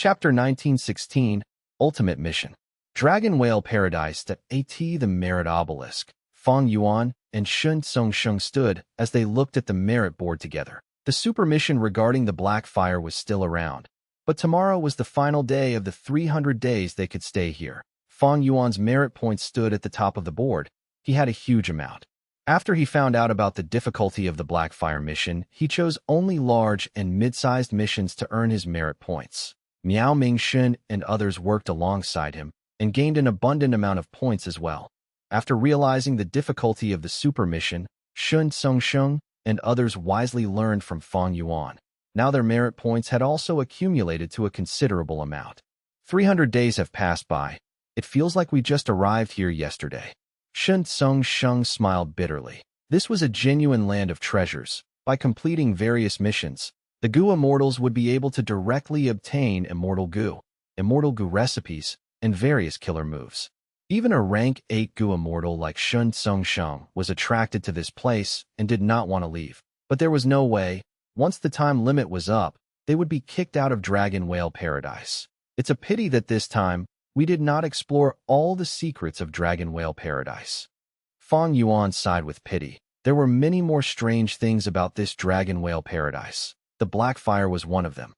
Chapter 1916, Ultimate Mission. Dragon Whale Paradise. The merit obelisk. Fang Yuan and Shun Tsung stood as they looked at the merit board together. The super mission regarding the Black Fire was still around, but tomorrow was the final day of the 300 days they could stay here. Fang Yuan's merit points stood at the top of the board. He had a huge amount. After he found out about the difficulty of the Black Fire mission, he chose only large and mid-sized missions to earn his merit points. Miao Mingxun and others worked alongside him and gained an abundant amount of points as well. After realizing the difficulty of the super mission, Shun Tsung and others wisely learned from Fang Yuan. Now their merit points had also accumulated to a considerable amount. 300 days have passed by. It feels like we just arrived here yesterday. Shun Tsung smiled bitterly. This was a genuine land of treasures. By completing various missions, the Gu Immortals would be able to directly obtain immortal Gu recipes, and various killer moves. Even a rank 8 Gu Immortal like Shun Tsung was attracted to this place and did not want to leave. But there was no way. Once the time limit was up, they would be kicked out of Dragon Whale Paradise. It's a pity that this time, we did not explore all the secrets of Dragon Whale Paradise. Fang Yuan sighed with pity. There were many more strange things about this Dragon Whale Paradise. The Black Fire was one of them.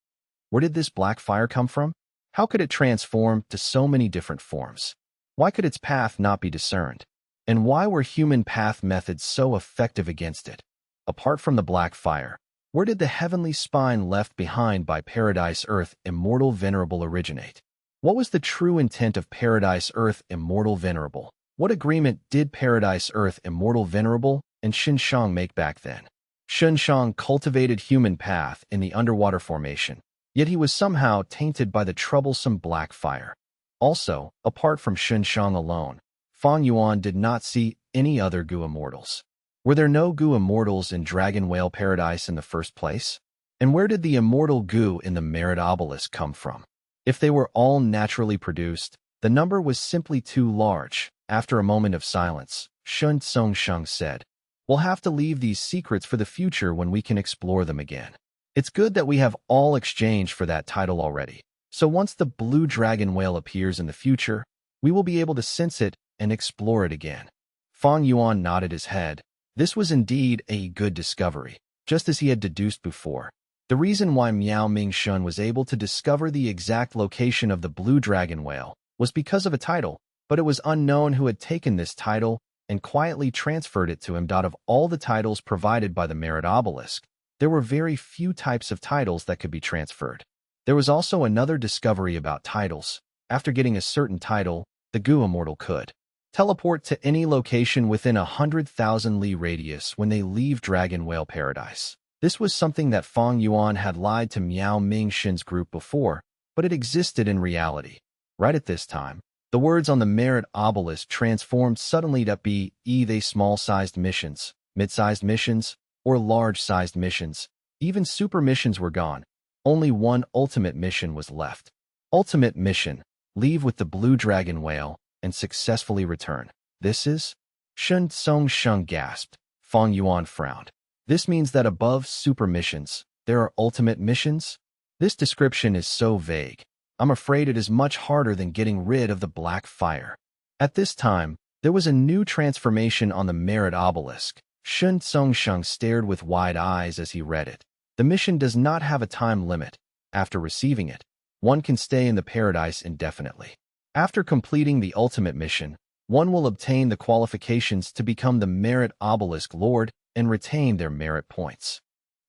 Where did this Black Fire come from? How could it transform to so many different forms? Why could its path not be discerned? And why were human path methods so effective against it? Apart from the Black Fire, where did the heavenly spine left behind by Paradise Earth Immortal Venerable originate? What was the true intent of Paradise Earth Immortal Venerable? What agreement did Paradise Earth Immortal Venerable and Xinshang make back then? Xinshang cultivated human path in the underwater formation, yet he was somehow tainted by the troublesome Black Fire. Also, apart from Xinshang alone, Fang Yuan did not see any other Gu Immortals. Were there no Gu Immortals in Dragon Whale Paradise in the first place? And where did the immortal Gu in the merit obelisk come from? If they were all naturally produced, the number was simply too large. After a moment of silence, Shun Tsung said, "We'll have to leave these secrets for the future when we can explore them again. It's good that we have all exchanged for that title already. So once the blue dragon whale appears in the future, we will be able to sense it and explore it again." Fang Yuan nodded his head. This was indeed a good discovery, just as he had deduced before. The reason why Miao Mingxun was able to discover the exact location of the blue dragon whale was because of a title, but it was unknown who had taken this title and quietly transferred it to him. Of all the titles provided by the merit obelisk, there were very few types of titles that could be transferred. There was also another discovery about titles. After getting a certain title, the Gu Immortal could teleport to any location within 100,000 li radius when they leave Dragon Whale Paradise. This was something that Fang Yuan had lied to Miao Mingxun's group before, but it existed in reality. Right at this time, the words on the merit obelisk transformed suddenly to be either small-sized missions, mid-sized missions, or large-sized missions. Even super missions were gone. Only one ultimate mission was left. Ultimate mission: leave with the blue dragon whale and successfully return. This is? Shun Tsung gasped. Fang Yuan frowned. This means that above super missions, there are ultimate missions? This description is so vague. I'm afraid it is much harder than getting rid of the Black Fire. At this time, there was a new transformation on the merit obelisk. Shun Tsung stared with wide eyes as he read it. The mission does not have a time limit. After receiving it, one can stay in the paradise indefinitely. After completing the ultimate mission, one will obtain the qualifications to become the merit obelisk lord and retain their merit points.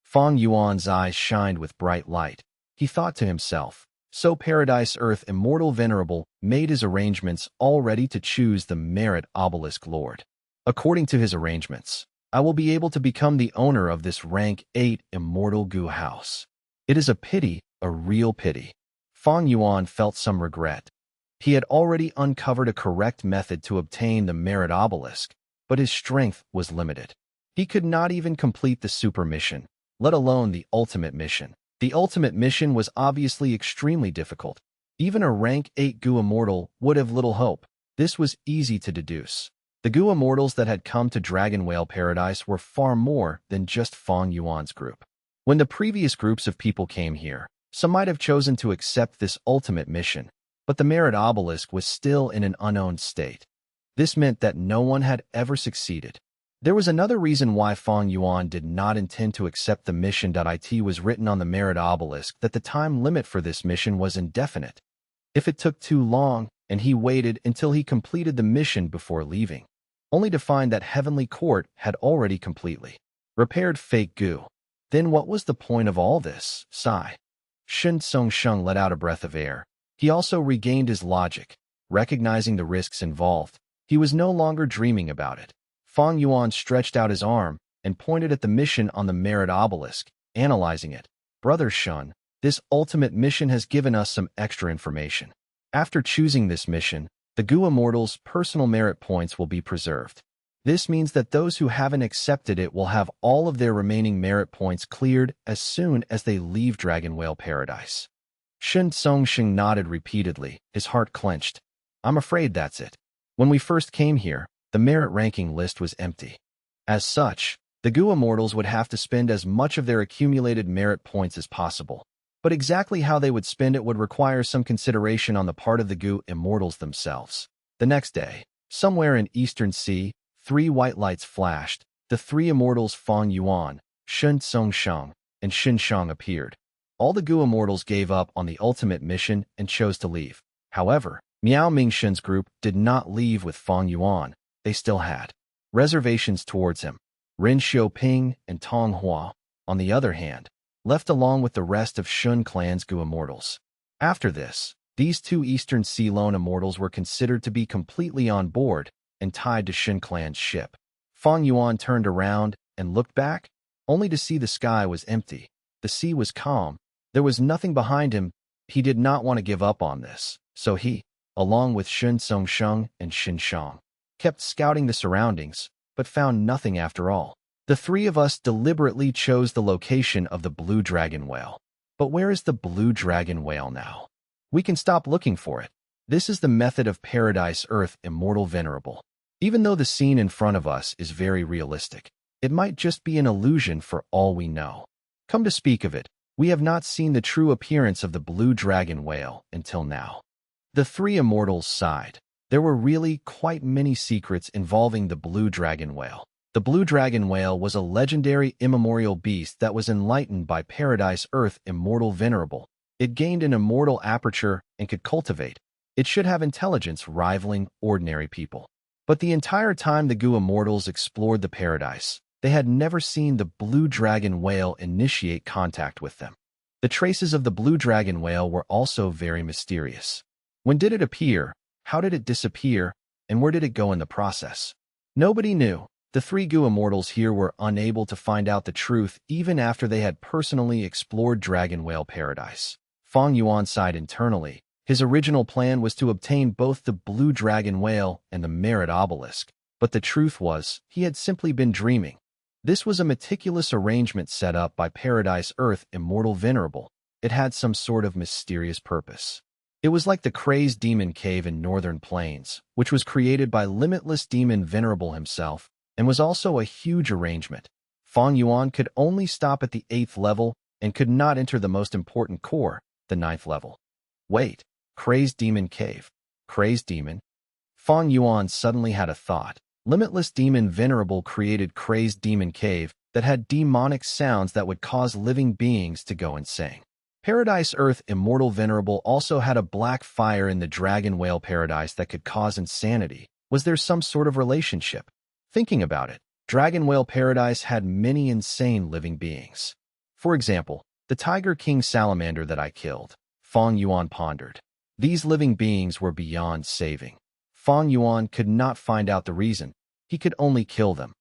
Fang Yuan's eyes shined with bright light. He thought to himself, so Paradise Earth Immortal Venerable made his arrangements already to choose the merit obelisk lord. According to his arrangements, I will be able to become the owner of this rank 8 immortal Gu house. It is a pity, a real pity. Fang Yuan felt some regret. He had already uncovered a correct method to obtain the merit obelisk, but his strength was limited. He could not even complete the super mission, let alone the ultimate mission. The ultimate mission was obviously extremely difficult. Even a rank 8 Gu Immortal would have little hope. This was easy to deduce. The Gu Immortals that had come to Dragon Whale Paradise were far more than just Fang Yuan's group. When the previous groups of people came here, Some might have chosen to accept this ultimate mission, but the merit obelisk was still in an unowned state. This meant that no one had ever succeeded. There was another reason why Fang Yuan did not intend to accept the mission.It was written on the merit obelisk that the time limit for this mission was indefinite. If it took too long, and he waited until he completed the mission before leaving, only to find that Heavenly Court had already completely repaired fake goo. Then what was the point of all this? Sigh. Shen Songsheng let out a breath of air. He also regained his logic, recognizing the risks involved. He was no longer dreaming about it. Fang Yuan stretched out his arm and pointed at the mission on the merit obelisk, analyzing it. Brother Shun, this ultimate mission has given us some extra information. After choosing this mission, the Gu Immortals' personal merit points will be preserved. This means that those who haven't accepted it will have all of their remaining merit points cleared as soon as they leave Dragon Whale Paradise. Shen Songsheng nodded repeatedly, his heart clenched. I'm afraid that's it. When we first came here, the merit ranking list was empty. As such, the Gu Immortals would have to spend as much of their accumulated merit points as possible. But exactly how they would spend it would require some consideration on the part of the Gu Immortals themselves. The next day, somewhere in Eastern Sea, 3 white lights flashed. The 3 immortals Fang Yuan, Shen Songsheng, and Xin Shang appeared. All the Gu Immortals gave up on the ultimate mission and chose to leave. However, Miao Mingshen's group did not leave with Fang Yuan. They still had reservations towards him. Ren Xiaoping and Tong Hua, on the other hand, left along with the rest of Shun Clan's Gu Immortals. After this, these 2 Eastern Sea Lone Immortals were considered to be completely on board and tied to Shin Clan's ship. Fang Yuan turned around and looked back, only to see the sky was empty. The sea was calm. There was nothing behind him. He did not want to give up on this, so he, along with Shen Songsheng and Xin Shang, kept scouting the surroundings, but found nothing after all. The 3 of us deliberately chose the location of the Blue Dragon Whale. But where is the Blue Dragon Whale now? We can stop looking for it. This is the method of Paradise Earth Immortal Venerable. Even though the scene in front of us is very realistic, it might just be an illusion for all we know. Come to speak of it, we have not seen the true appearance of the Blue Dragon Whale until now. The 3 immortals sighed. There were really quite many secrets involving the Blue Dragon Whale. The Blue Dragon Whale was a legendary immemorial beast that was enlightened by Paradise Earth Immortal Venerable. It gained an immortal aperture and could cultivate. It should have intelligence rivaling ordinary people. But the entire time the Gu Immortals explored the paradise, they had never seen the Blue Dragon Whale initiate contact with them. The traces of the Blue Dragon Whale were also very mysterious. When did it appear? How did it disappear? And where did it go in the process? Nobody knew. The 3 Gu Immortals here were unable to find out the truth even after they had personally explored Dragon Whale Paradise. Fang Yuan sighed internally. His original plan was to obtain both the Blue Dragon Whale and the Merit Obelisk, but the truth was, he had simply been dreaming. This was a meticulous arrangement set up by Paradise Earth Immortal Venerable. It had some sort of mysterious purpose. It was like the Crazed Demon Cave in Northern Plains, which was created by Limitless Demon Venerable himself, and was also a huge arrangement. Fang Yuan could only stop at the 8th level and could not enter the most important core, the 9th level. Wait. Crazed Demon Cave. Crazed Demon? Fang Yuan suddenly had a thought. Limitless Demon Venerable created Crazed Demon Cave that had demonic sounds that would cause living beings to go insane. Paradise Earth Immortal Venerable also had a black fire in the Dragon Whale Paradise that could cause insanity. Was there some sort of relationship? Thinking about it, Dragon Whale Paradise had many insane living beings. For example, the Tiger King Salamander that I killed. Fang Yuan pondered. These living beings were beyond saving. Fang Yuan could not find out the reason. He could only kill them.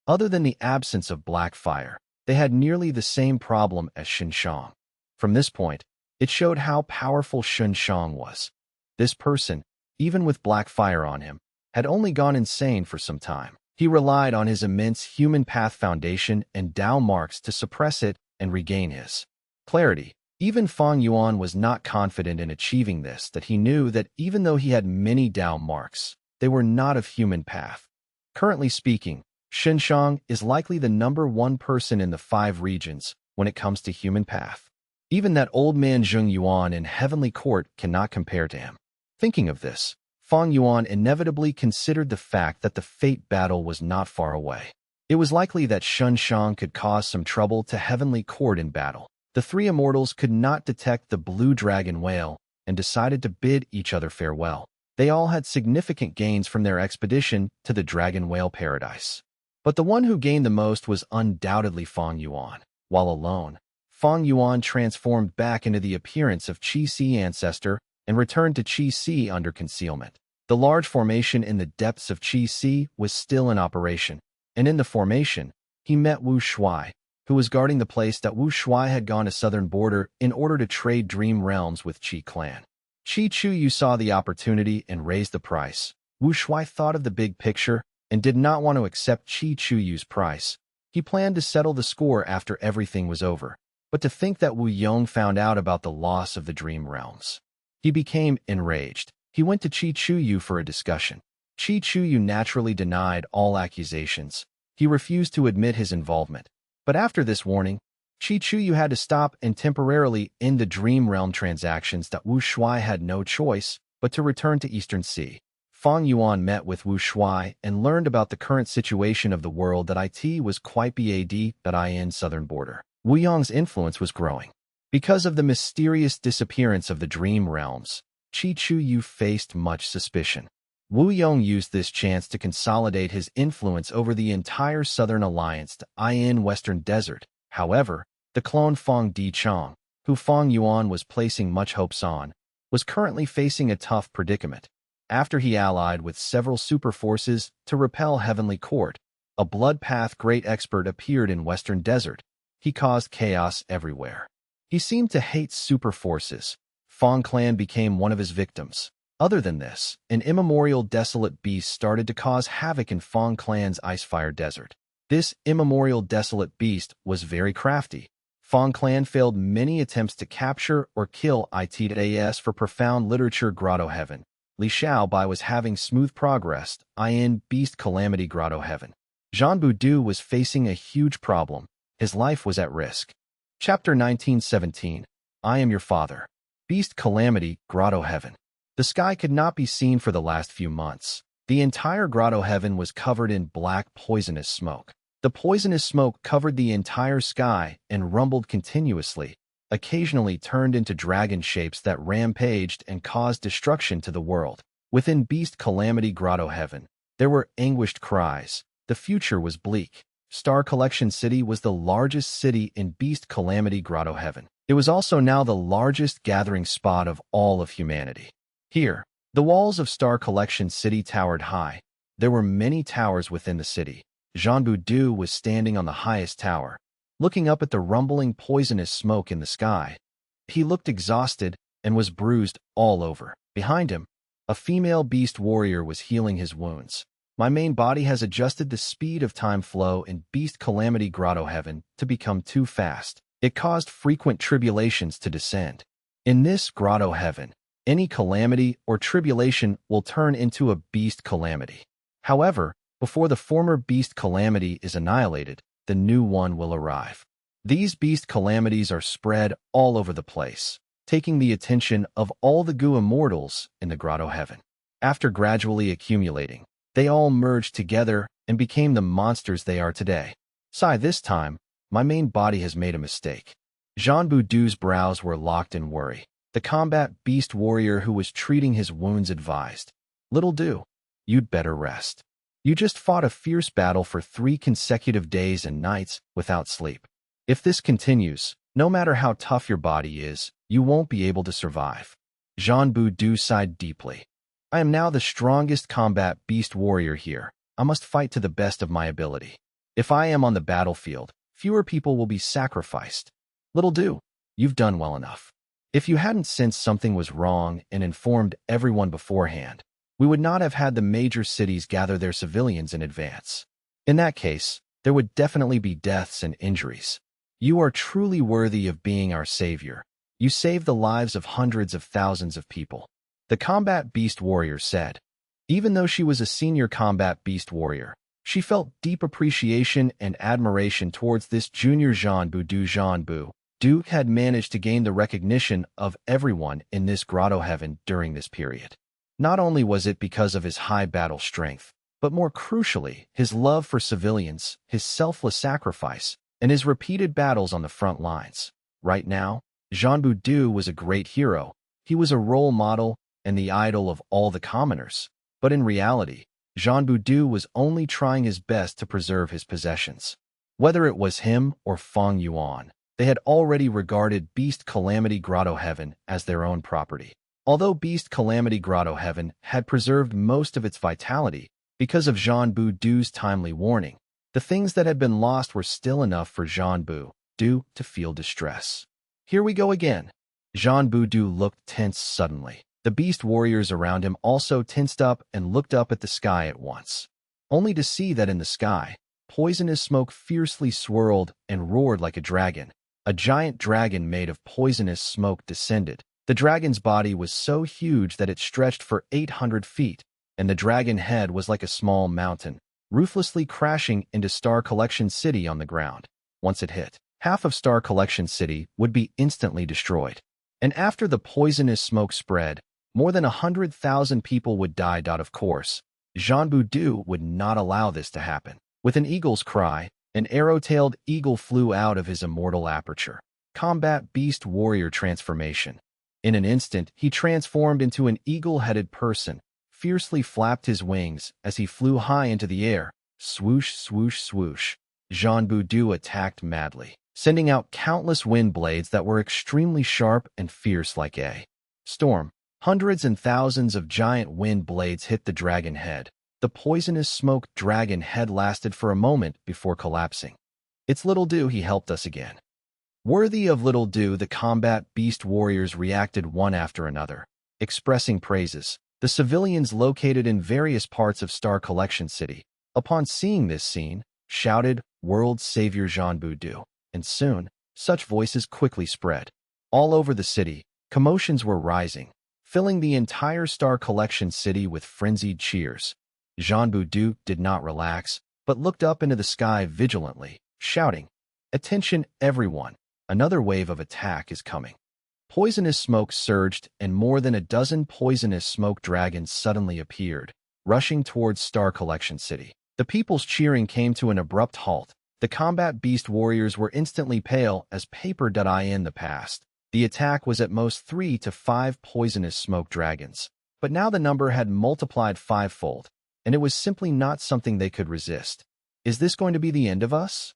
Other than the absence of black fire, they had nearly the same problem as Xin Shang. From this point, it showed how powerful Xin Shang was. This person, even with black fire on him, had only gone insane for some time. He relied on his immense human path foundation and Dao marks to suppress it and regain his clarity. Even Fang Yuan was not confident in achieving this, that he knew that even though he had many Dao marks, they were not of human path. Currently speaking, Xin Shang is likely the #1 person in the 5 regions when it comes to human path. Even that old man Fang Yuan in heavenly court cannot compare to him. Thinking of this, Fang Yuan inevitably considered the fact that the fate battle was not far away. It was likely that Shun Shang could cause some trouble to heavenly court in battle. The three immortals could not detect the blue dragon whale and decided to bid each other farewell. They all had significant gains from their expedition to the dragon whale paradise. But the one who gained the most was undoubtedly Fang Yuan. While alone, Fang Yuan transformed back into the appearance of Qi Si ancestor and returned to Qi Si under concealment. The large formation in the depths of Qi Si was still in operation, and in the formation, he met Wu Shuai, who was guarding the place that Wu Shuai had gone to southern border in order to trade dream realms with Qi clan. Qi Chuyu saw the opportunity and raised the price. Wu Shuai thought of the big picture and did not want to accept Qi Chuyu's price. He planned to settle the score after everything was over, but to think that Wu Yong found out about the loss of the dream realms. He became enraged. He went to Qi Chuyu for a discussion. Qi Chuyu naturally denied all accusations. He refused to admit his involvement. But after this warning, Qi Chuyu had to stop and temporarily end the dream realm transactions that Wu Shuai had no choice but to return to Eastern Sea. Fang Yuan met with Wu Shuai and learned about the current situation of the world that it was quite bad.In southern border. Wu Yong's influence was growing. Because of the mysterious disappearance of the dream realms, Qi Chuyu faced much suspicion. Wu Yong used this chance to consolidate his influence over the entire Southern Alliance in Western Desert. However, the clone Fang Dichang, who Fang Yuan was placing much hopes on, was currently facing a tough predicament. After he allied with several super forces to repel Heavenly Court, a blood path great expert appeared in Western Desert. He caused chaos everywhere. He seemed to hate super forces. Fang clan became one of his victims. Other than this, an immemorial desolate beast started to cause havoc in Fang clan's Icefire Desert. This immemorial desolate beast was very crafty. Fang clan failed many attempts to capture or kill it.As for profound literature Grotto Heaven. Li Xiaobai was having smooth progress in Beast Calamity Grotto Heaven. Zhanbu Du was facing a huge problem. His life was at risk. Chapter 1917. I Am Your Father. Beast Calamity Grotto Heaven. The sky could not be seen for the last few months. The entire Grotto Heaven was covered in black poisonous smoke. The poisonous smoke covered the entire sky and rumbled continuously, occasionally turned into dragon shapes that rampaged and caused destruction to the world. Within Beast Calamity Grotto Heaven, there were anguished cries. The future was bleak. Star Collection City was the largest city in Beast Calamity Grotto Heaven. It was also now the largest gathering spot of all of humanity. Here, the walls of Star Collection City towered high. There were many towers within the city. Zhanbu Du was standing on the highest tower, looking up at the rumbling poisonous smoke in the sky. He looked exhausted and was bruised all over. Behind him, a female beast warrior was healing his wounds. My main body has adjusted the speed of time flow in Beast Calamity Grotto Heaven to become too fast. It caused frequent tribulations to descend. In this Grotto Heaven, any calamity or tribulation will turn into a beast calamity. However, before the former beast calamity is annihilated, the new one will arrive. These beast calamities are spread all over the place, taking the attention of all the Gu immortals in the Grotto Heaven. After gradually accumulating, they all merged together and became the monsters they are today. This time, my main body has made a mistake. Zhanbu Du's brows were locked in worry. The combat beast warrior who was treating his wounds advised, "Little Du, you'd better rest. You just fought a fierce battle for 3 consecutive days and nights without sleep. If this continues, no matter how tough your body is, you won't be able to survive." Zhanbu Du sighed deeply. "I am now the strongest combat beast warrior here. I must fight to the best of my ability. If I am on the battlefield, fewer people will be sacrificed. Little Du, you've done well enough. If you hadn't sensed something was wrong and informed everyone beforehand, we would not have had the major cities gather their civilians in advance. In that case, there would definitely be deaths and injuries. You are truly worthy of being our savior. You saved the lives of hundreds of thousands of people," the combat beast warrior said. Even though she was a senior combat beast warrior, she felt deep appreciation and admiration towards this junior Zhanbu Du. Zhanbu, Duke had managed to gain the recognition of everyone in this grotto heaven during this period. Not only was it because of his high battle strength, but more crucially, his love for civilians, his selfless sacrifice, and his repeated battles on the front lines. Right now, Zhanbu was a great hero. He was a role model and the idol of all the commoners. But in reality, Zhanbu was only trying his best to preserve his possessions. Whether it was him or Fang Yuan, they had already regarded Beast Calamity Grotto Heaven as their own property. Although Beast Calamity Grotto Heaven had preserved most of its vitality because of Zhanbu's timely warning, the things that had been lost were still enough for Zhanbu to feel distress. Here we go again. Zhanbu looked tense suddenly. The beast warriors around him also tensed up and looked up at the sky at once, only to see that in the sky, poisonous smoke fiercely swirled and roared like a dragon. A giant dragon made of poisonous smoke descended. The dragon's body was so huge that it stretched for 800 feet, and the dragon head was like a small mountain, ruthlessly crashing into Star Collection City on the ground. Once it hit, half of Star Collection City would be instantly destroyed. And after the poisonous smoke spread, more than 100,000 people would die. Of course, Zhanbu would not allow this to happen. With an eagle's cry, an arrow-tailed eagle flew out of his immortal aperture. Combat Beast Warrior Transformation. In an instant, he transformed into an eagle-headed person, fiercely flapped his wings as he flew high into the air. Swoosh, swoosh, swoosh. Zhanbu attacked madly, sending out countless wind blades that were extremely sharp and fierce like a storm. Hundreds and thousands of giant wind blades hit the dragon head. The poisonous smoke dragon head lasted for a moment before collapsing. It's Little Do, he helped us again. Worthy of Little Do, the combat beast warriors reacted one after another, expressing praises. The civilians located in various parts of Star Collection City, upon seeing this scene, shouted, "World Savior Zhanbu." And soon, such voices quickly spread. All over the city, commotions were rising, filling the entire Star Collection City with frenzied cheers. Zhanbu did not relax, but looked up into the sky vigilantly, shouting, "Attention, everyone! Another wave of attack is coming." Poisonous smoke surged, and more than a dozen poisonous smoke dragons suddenly appeared, rushing towards Star Collection City. The people's cheering came to an abrupt halt. The combat beast warriors were instantly pale as paper. In the past, the attack was at most 3 to 5 poisonous smoke dragons, but now the number had multiplied fivefold, and it was simply not something they could resist. Is this going to be the end of us?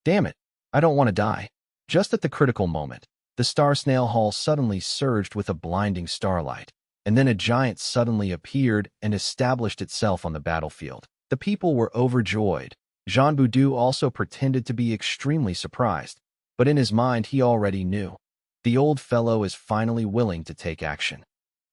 Damn it, I don't want to die. Just at the critical moment, the Star Snail Hall suddenly surged with a blinding starlight, and then a giant suddenly appeared and established itself on the battlefield. The people were overjoyed. Zhanbu also pretended to be extremely surprised, but in his mind he already knew. The old fellow is finally willing to take action.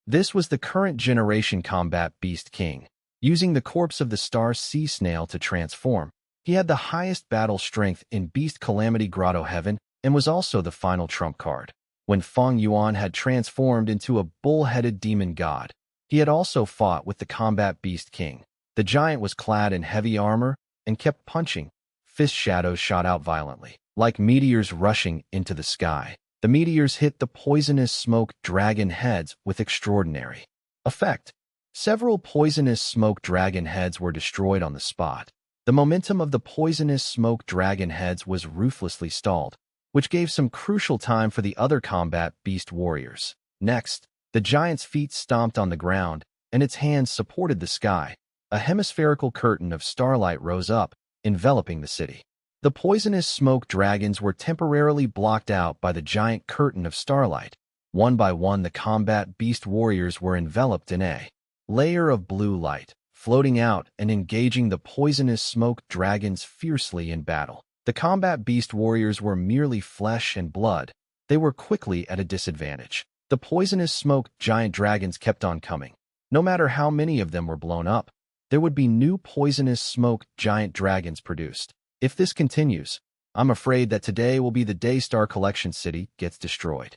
This was the current generation combat beast king, using the corpse of the star sea snail to transform. He had the highest battle strength in Beast Calamity Grotto Heaven and was also the final trump card. When Fang Yuan had transformed into a bull-headed demon god, he had also fought with the combat beast king. The giant was clad in heavy armor and kept punching. Fist shadows shot out violently, like meteors rushing into the sky. The meteors hit the poisonous smoke dragon heads with extraordinary effect. Several poisonous smoke dragon heads were destroyed on the spot. The momentum of the poisonous smoke dragon heads was ruthlessly stalled, which gave some crucial time for the other combat beast warriors. Next, the giant's feet stomped on the ground, and its hands supported the sky. A hemispherical curtain of starlight rose up, enveloping the city. The poisonous smoke dragons were temporarily blocked out by the giant curtain of starlight. One by one, the combat beast warriors were enveloped in a layer of blue light, floating out and engaging the poisonous smoke dragons fiercely in battle. The combat beast warriors were merely flesh and blood. They were quickly at a disadvantage. The poisonous smoke giant dragons kept on coming. No matter how many of them were blown up, there would be new poisonous smoke giant dragons produced. If this continues, I'm afraid that today will be the day Star Collection City gets destroyed.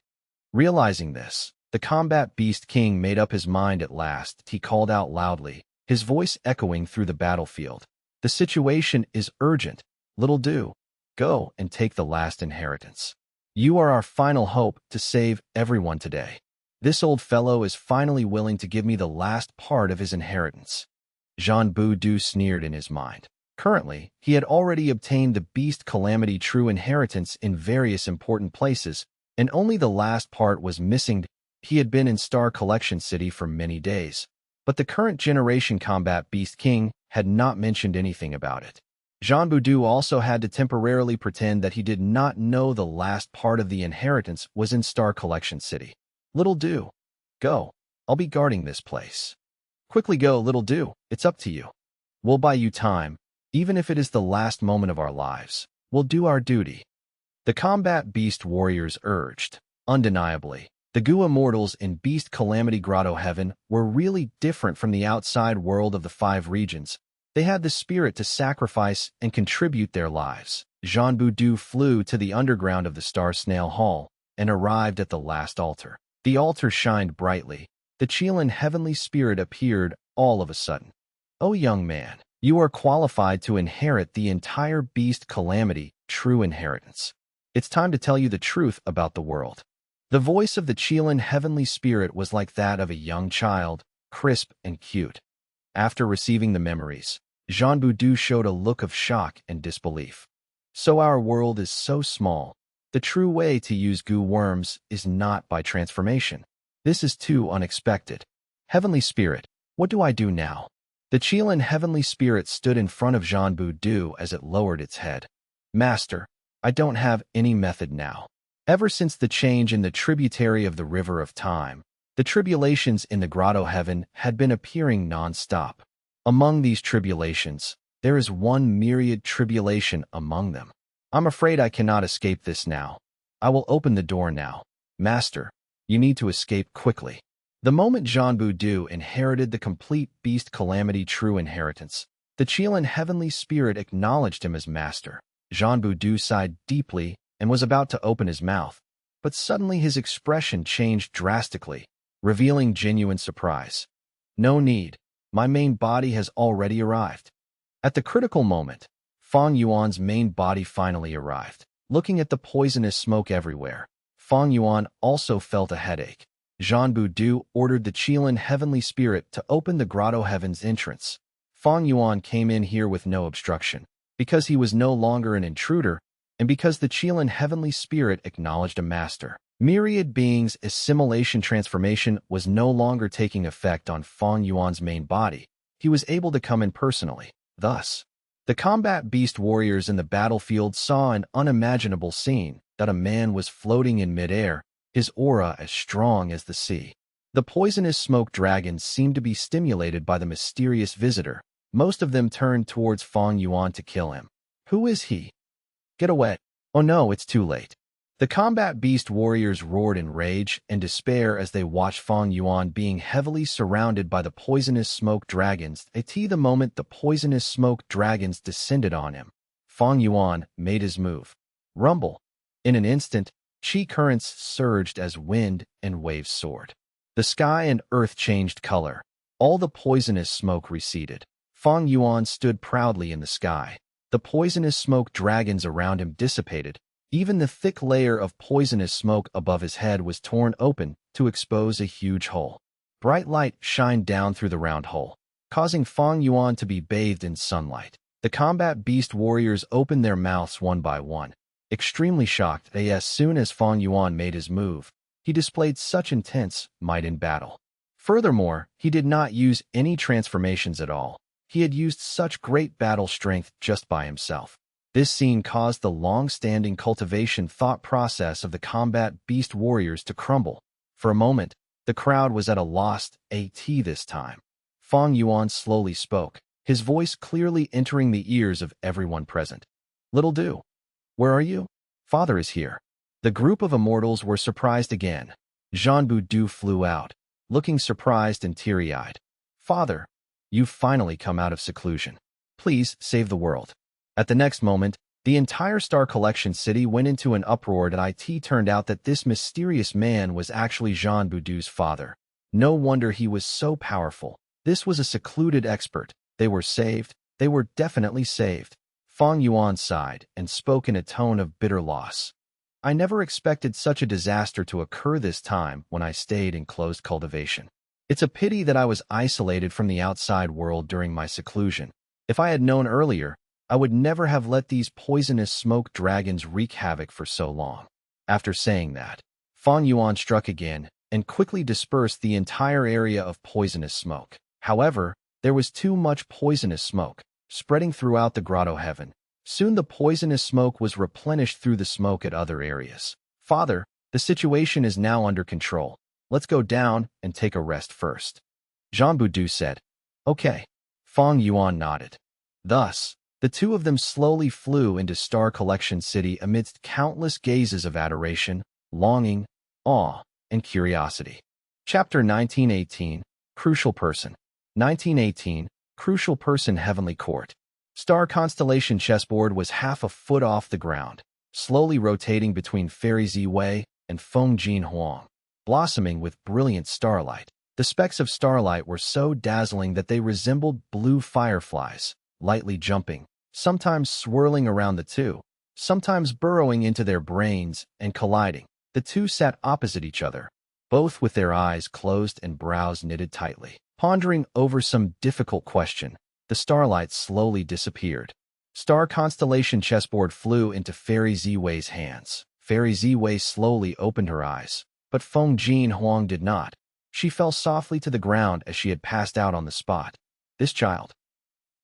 Realizing this, the combat beast king made up his mind at last. He called out loudly, his voice echoing through the battlefield. The situation is urgent. Little Do, go and take the last inheritance. You are our final hope to save everyone today. This old fellow is finally willing to give me the last part of his inheritance. Jean Boudu sneered in his mind. Currently, he had already obtained the beast calamity true inheritance in various important places, and only the last part was missing. He had been in Star Collection City for many days, but the current generation combat beast king had not mentioned anything about it. Jean Boudu also had to temporarily pretend that he did not know the last part of the inheritance was in Star Collection City. Little Do. Go. I'll be guarding this place. Quickly go, Little Do. It's up to you. We'll buy you time. Even if it is the last moment of our lives, we'll do our duty. The combat beast warriors urged. Undeniably, the Gu immortals in Beast Calamity Grotto Heaven were really different from the outside world of the 5 regions. They had the spirit to sacrifice and contribute their lives. Jean Boudu flew to the underground of the Star Snail Hall and arrived at the last altar. The altar shined brightly. The Qilin heavenly spirit appeared all of a sudden. "Oh, young man, you are qualified to inherit the entire Beast Calamity true inheritance. It's time to tell you the truth about the world." The voice of the Qilin heavenly spirit was like that of a young child, crisp and cute. After receiving the memories, Jean Boudu showed a look of shock and disbelief. So our world is so small. The true way to use Gu worms is not by transformation. This is too unexpected. Heavenly Spirit, what do I do now? The Qilin heavenly spirit stood in front of Jean Boudu as it lowered its head. Master, I don't have any method now. Ever since the change in the tributary of the River of Time, the tribulations in the Grotto Heaven had been appearing non-stop. Among these tribulations, there is one myriad tribulation among them. I'm afraid I cannot escape this now. I will open the door now. Master, you need to escape quickly. The moment Jean Boudu inherited the complete Beast Calamity true inheritance, the Qilin heavenly spirit acknowledged him as master. Jean Boudu sighed deeply and was about to open his mouth, but suddenly his expression changed drastically, revealing genuine surprise. No need. My main body has already arrived. At the critical moment, Fang Yuan's main body finally arrived. Looking at the poisonous smoke everywhere, Fang Yuan also felt a headache. Jean Boudu ordered the Qilin heavenly spirit to open the Grotto Heaven's entrance. Fang Yuan came in here with no obstruction, because he was no longer an intruder, and because the Qilin heavenly spirit acknowledged a master. Myriad beings' assimilation transformation was no longer taking effect on Fang Yuan's main body. He was able to come in personally. Thus, the combat beast warriors in the battlefield saw an unimaginable scene, that a man was floating in midair, his aura as strong as the sea. The poisonous smoke dragons seemed to be stimulated by the mysterious visitor. Most of them turned towards Fang Yuan to kill him. Who is he? Get away. Oh no, it's too late. The combat beast warriors roared in rage and despair as they watched Fang Yuan being heavily surrounded by the poisonous smoke dragons. The moment the poisonous smoke dragons descended on him, Fang Yuan made his move. Rumble. In an instant, chi currents surged as wind and waves soared. The sky and earth changed color. All the poisonous smoke receded. Fang Yuan stood proudly in the sky. The poisonous smoke dragons around him dissipated. Even the thick layer of poisonous smoke above his head was torn open to expose a huge hole. Bright light shined down through the round hole, causing Fang Yuan to be bathed in sunlight. The combat beast warriors opened their mouths one by one, extremely shocked. As soon as Fang Yuan made his move, he displayed such intense might in battle. Furthermore, he did not use any transformations at all. He had used such great battle strength just by himself. This scene caused the long-standing cultivation thought process of the combat beast warriors to crumble. For a moment, the crowd was at a loss. This time, Fang Yuan slowly spoke, his voice clearly entering the ears of everyone present. Little Do, where are you? Father is here. The group of immortals were surprised again. Jean Boudu flew out, looking surprised and teary-eyed. Father, you've finally come out of seclusion. Please save the world. At the next moment, the entire Star Collection City went into an uproar. It turned out that this mysterious man was actually Jean Boudu's father. No wonder he was so powerful. This was a secluded expert. They were saved. They were definitely saved. Fang Yuan sighed and spoke in a tone of bitter loss. I never expected such a disaster to occur this time when I stayed in closed cultivation. It's a pity that I was isolated from the outside world during my seclusion. If I had known earlier, I would never have let these poisonous smoke dragons wreak havoc for so long. After saying that, Fang Yuan struck again and quickly dispersed the entire area of poisonous smoke. However, there was too much poisonous smoke, spreading throughout the grotto heaven. Soon the poisonous smoke was replenished through the smoke at other areas. Father, the situation is now under control. Let's go down and take a rest first. Jean Boudou said. Okay. Fang Yuan nodded. Thus, the two of them slowly flew into Star Collection City amidst countless gazes of adoration, longing, awe, and curiosity. Chapter 1918, Crucial Person. 1918, Crucial Person Heavenly Court. Star Constellation chessboard was half a foot off the ground, slowly rotating between Fairy Ziwei and Feng Huang, blossoming with brilliant starlight. The specks of starlight were so dazzling that they resembled blue fireflies, lightly jumping, sometimes swirling around the two, sometimes burrowing into their brains and colliding. The two sat opposite each other, both with their eyes closed and brows knitted tightly, pondering over some difficult question. The starlight slowly disappeared. Star Constellation chessboard flew into Fairy Ziwei's hands. Fairy Ziwei slowly opened her eyes, but Feng Huang did not. She fell softly to the ground as she had passed out on the spot. This child.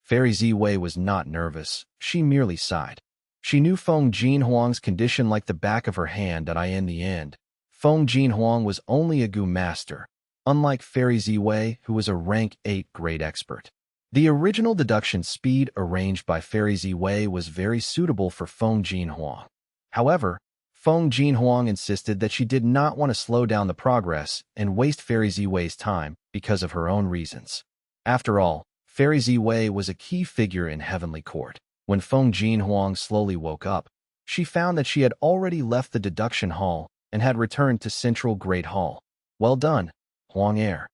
Fairy Ziwei was not nervous. She merely sighed. She knew Feng Huang's condition like the back of her hand that in the end, Feng Huang was only a Gu master, unlike Fairy Ziwei, who was a rank 8 grade expert. The original deduction speed arranged by Fairy Ziwei was very suitable for Feng Huang. However, Feng Huang insisted that she did not want to slow down the progress and waste Fairy Ziwei's time because of her own reasons. After all, Fairy Ziwei was a key figure in Heavenly Court. When Feng Huang slowly woke up, she found that she had already left the deduction hall and had returned to Central Great Hall. Well done, Huang Heir.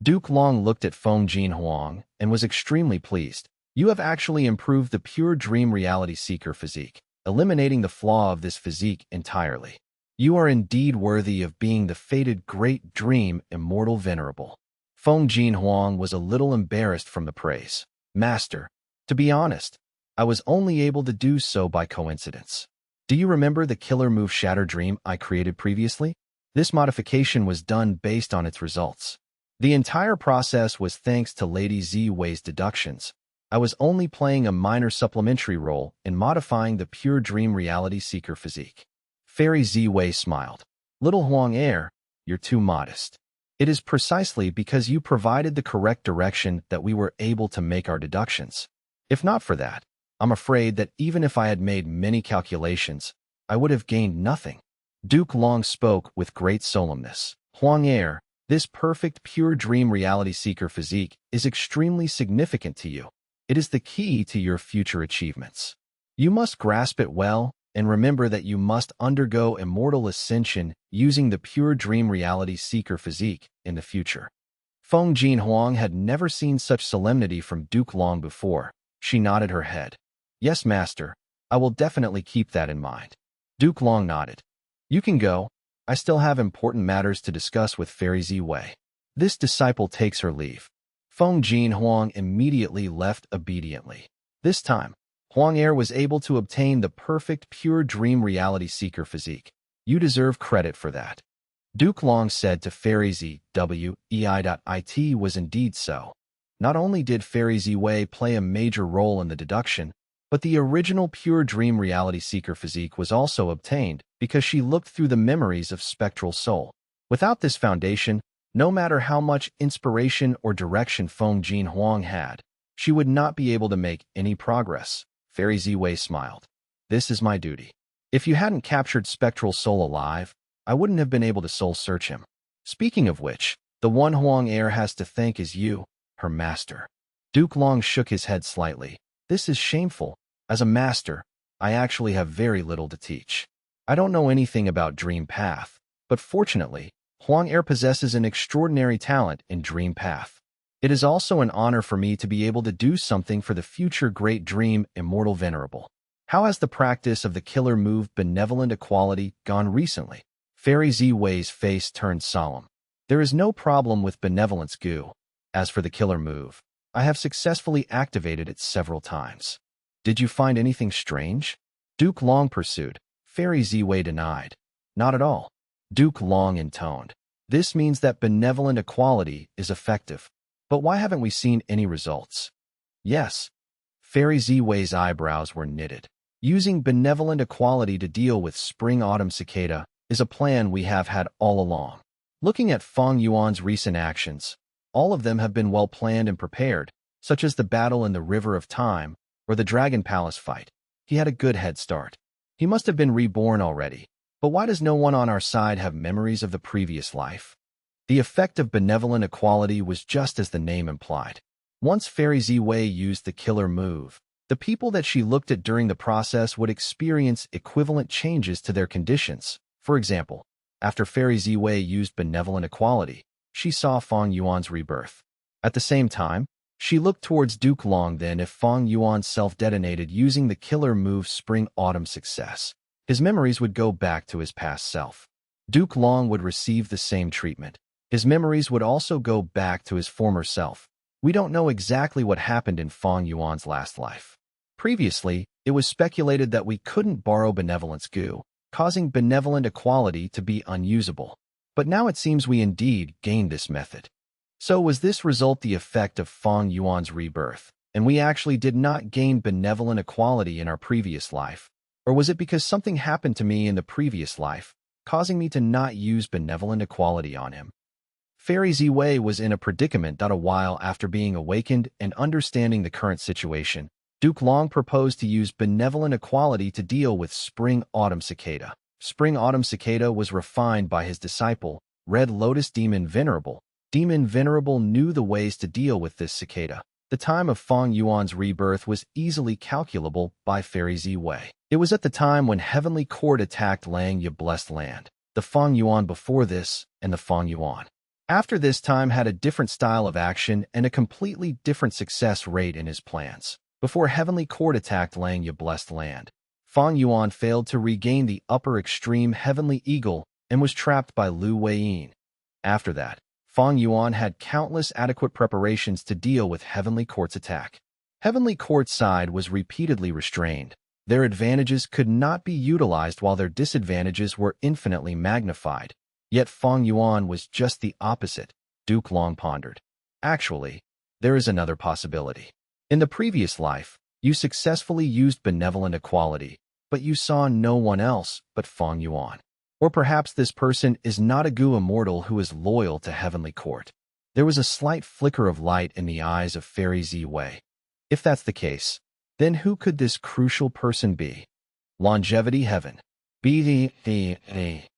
Duke Long looked at Feng Huang and was extremely pleased. You have actually improved the pure dream reality seeker physique, eliminating the flaw of this physique entirely. You are indeed worthy of being the fated great dream immortal venerable. Feng Huang was a little embarrassed from the praise. Master, to be honest, I was only able to do so by coincidence. Do you remember the killer move Shatter Dream I created previously? This modification was done based on its results. The entire process was thanks to Lady Ziwei's deductions. I was only playing a minor supplementary role in modifying the pure dream reality seeker physique. Fairy Ziwei smiled. Little Huang Heir, you're too modest. It is precisely because you provided the correct direction that we were able to make our deductions. If not for that, I'm afraid that even if I had made many calculations, I would have gained nothing. Duke Long spoke with great solemnness. Huang Heir, this perfect pure dream reality seeker physique is extremely significant to you. It is the key to your future achievements. You must grasp it well and remember that you must undergo immortal ascension using the pure dream reality seeker physique in the future. Feng Huang had never seen such solemnity from Duke Long before. She nodded her head. Yes, Master, I will definitely keep that in mind. Duke Long nodded. You can go. I still have important matters to discuss with Fairy Ziwei. This disciple takes her leave. Feng Huang immediately left obediently. This time, Huang Heir was able to obtain the perfect pure dream reality seeker physique. You deserve credit for that. Duke Long said to Fairy Ziwei.It was indeed so. Not only did Fairy Ziwei play a major role in the deduction, but the original pure dream reality seeker physique was also obtained because she looked through the memories of Spectral Soul. Without this foundation, no matter how much inspiration or direction Feng Huang had, she would not be able to make any progress. Fairy Ziwei smiled. This is my duty. If you hadn't captured Spectral Soul alive, I wouldn't have been able to soul search him. Speaking of which, the one Huang Heir has to thank is you, her master. Duke Long shook his head slightly. This is shameful. As a master, I actually have very little to teach. I don't know anything about Dream Path, but fortunately, Huang Heir possesses an extraordinary talent in Dream Path. It is also an honor for me to be able to do something for the future great dream immortal venerable. How has the practice of the killer move benevolent equality gone recently? Fairy Ziwei's face turned solemn. There is no problem with benevolence goo. As for the killer move, I have successfully activated it several times. Did you find anything strange? Duke Long pursued. Fairy Ziwei denied. Not at all. Duke Long intoned. This means that benevolent equality is effective. But why haven't we seen any results? Yes. Fairy Ziwei's eyebrows were knitted. Using benevolent equality to deal with spring-autumn cicada is a plan we have had all along. Looking at Fang Yuan's recent actions, all of them have been well planned and prepared, such as the battle in the River of Time or the Dragon Palace fight. He had a good head start. He must have been reborn already. But why does no one on our side have memories of the previous life? The effect of benevolent equality was just as the name implied. Once Fairy Ziwei used the killer move, the people that she looked at during the process would experience equivalent changes to their conditions. For example, after Fairy Ziwei used benevolent equality, she saw Fang Yuan's rebirth. At the same time, she looked towards Duke Long. Then if Fang Yuan self-detonated using the killer move spring-autumn success, his memories would go back to his past self. Duke Long would receive the same treatment. His memories would also go back to his former self. We don't know exactly what happened in Fang Yuan's last life. Previously, it was speculated that we couldn't borrow benevolence goo, causing benevolent equality to be unusable. But now it seems we indeed gained this method. So was this result the effect of Fang Yuan's rebirth, and we actually did not gain benevolent equality in our previous life? Or was it because something happened to me in the previous life, causing me to not use benevolent equality on him? Fairy Ziwei was in a predicament. A while after being awakened and understanding the current situation, Duke Long proposed to use benevolent equality to deal with spring-autumn cicada. Spring-autumn cicada was refined by his disciple, Red Lotus Demon Venerable. Demon Venerable knew the ways to deal with this cicada. The time of Fang Yuan's rebirth was easily calculable by Fairy Ziwei. It was at the time when Heavenly Court attacked Lang Ye Blessed Land, the Fang Yuan before this, and the Fang Yuan after this time had a different style of action and a completely different success rate in his plans. Before Heavenly Court attacked Lang Ye Blessed Land, Fang Yuan failed to regain the upper extreme Heavenly Eagle and was trapped by Lu Weiyin. After that, Fang Yuan had countless adequate preparations to deal with Heavenly Court's attack. Heavenly Court's side was repeatedly restrained. Their advantages could not be utilized while their disadvantages were infinitely magnified. Yet Fang Yuan was just the opposite, Duke Long pondered. Actually, there is another possibility. In the previous life, you successfully used benevolent equality, but you saw no one else but Fang Yuan. Or perhaps this person is not a Gu immortal who is loyal to Heavenly Court. There was a slight flicker of light in the eyes of Fairy Ziwei. If that's the case, then who could this crucial person be? Longevity Heaven. B-D-D-A.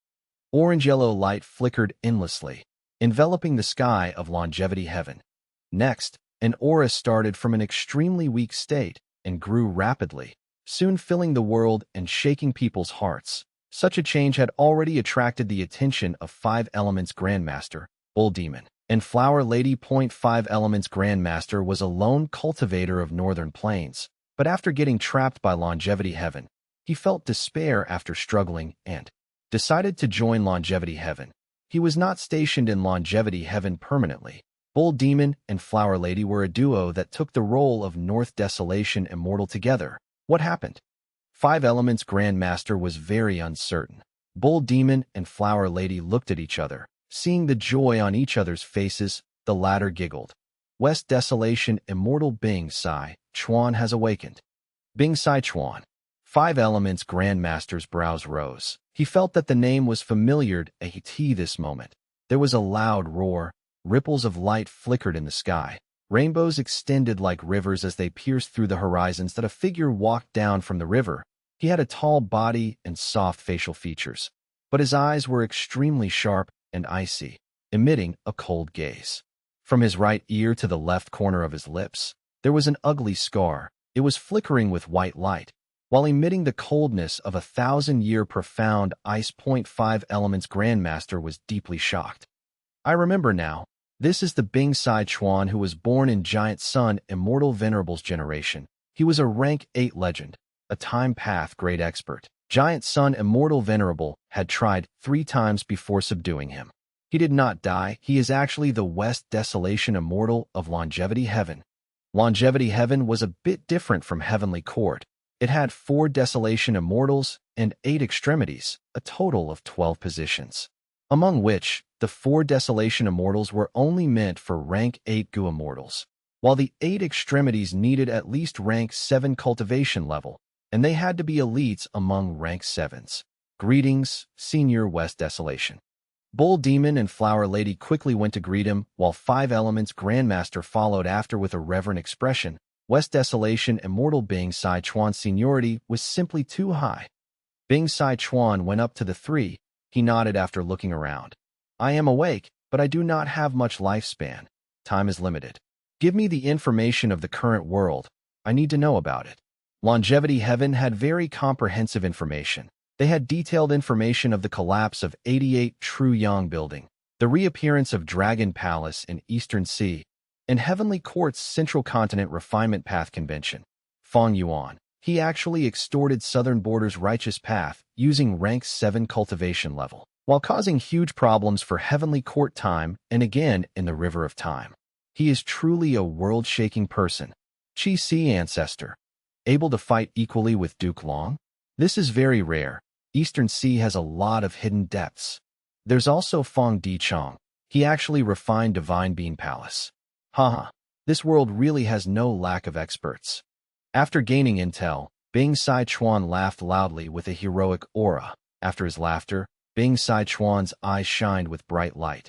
Orange-yellow light flickered endlessly, enveloping the sky of Longevity Heaven. Next, an aura started from an extremely weak state and grew rapidly, soon filling the world and shaking people's hearts. Such a change had already attracted the attention of 5 Elements Grandmaster, Bull Demon, and Flower Lady. 5 Elements Grandmaster was a lone cultivator of Northern Plains, but after getting trapped by Longevity Heaven, he felt despair after struggling and decided to join Longevity Heaven. He was not stationed in Longevity Heaven permanently. Bull Demon and Flower Lady were a duo that took the role of North Desolation Immortal together. What happened? 5 Elements Grandmaster was very uncertain. Bull Demon and Flower Lady looked at each other. Seeing the joy on each other's faces, the latter giggled. West Desolation Immortal Bing Sai Chuan has awakened. Bing Sai Chuan. 5 Elements Grandmaster's brows rose. He felt that the name was familiar at this moment. There was a loud roar. Ripples of light flickered in the sky. Rainbows extended like rivers as they pierced through the horizons. That a figure walked down from the river. He had a tall body and soft facial features, but his eyes were extremely sharp and icy, emitting a cold gaze. From his right ear to the left corner of his lips, there was an ugly scar. It was flickering with white light, while emitting the coldness of 1,000-year profound ice. 5 Elements Grandmaster was deeply shocked. I remember now. This is the Bing Sai Chuan who was born in Giant Sun Immortal Venerable's generation. He was a rank 8 legend. a time path great expert. Giant Sun Immortal Venerable had tried 3 times before subduing him. He did not die. He is actually the West Desolation Immortal of Longevity Heaven. Longevity Heaven was a bit different from Heavenly Court. It had 4 Desolation Immortals and 8 extremities, a total of 12 positions, among which the 4 Desolation Immortals were only meant for rank 8 Gu Immortals, while the 8 extremities needed at least rank 7 cultivation level, and they had to be elites among rank 7s. Greetings, Senior West Desolation. Bull Demon and Flower Lady quickly went to greet him, while 5 Elements Grandmaster followed after with a reverent expression. West Desolation Immortal Bing Sai Chuan's seniority was simply too high. Bing Sai Chuan went up to the 3. He nodded after looking around. I am awake, but I do not have much lifespan. Time is limited. Give me the information of the current world. I need to know about it. Longevity Heaven had very comprehensive information. They had detailed information of the collapse of 88 True Yang Building, the reappearance of Dragon Palace in Eastern Sea, and Heavenly Court's Central Continent Refinement Path Convention. Fang Yuan. He actually extorted Southern Border's Righteous Path using rank 7 cultivation level, while causing huge problems for Heavenly Court time and again in the River of Time. He is truly a world-shaking person. Qi Si Ancestor. Able to fight equally with Duke Long? This is very rare. Eastern Sea has a lot of hidden depths. There's also Fang Di Chong. He actually refined Divine Bean Palace. Haha, this world really has no lack of experts. After gaining intel, Bing Sai Chuan laughed loudly with a heroic aura. After his laughter, Bing Sai Chuan's eyes shined with bright light.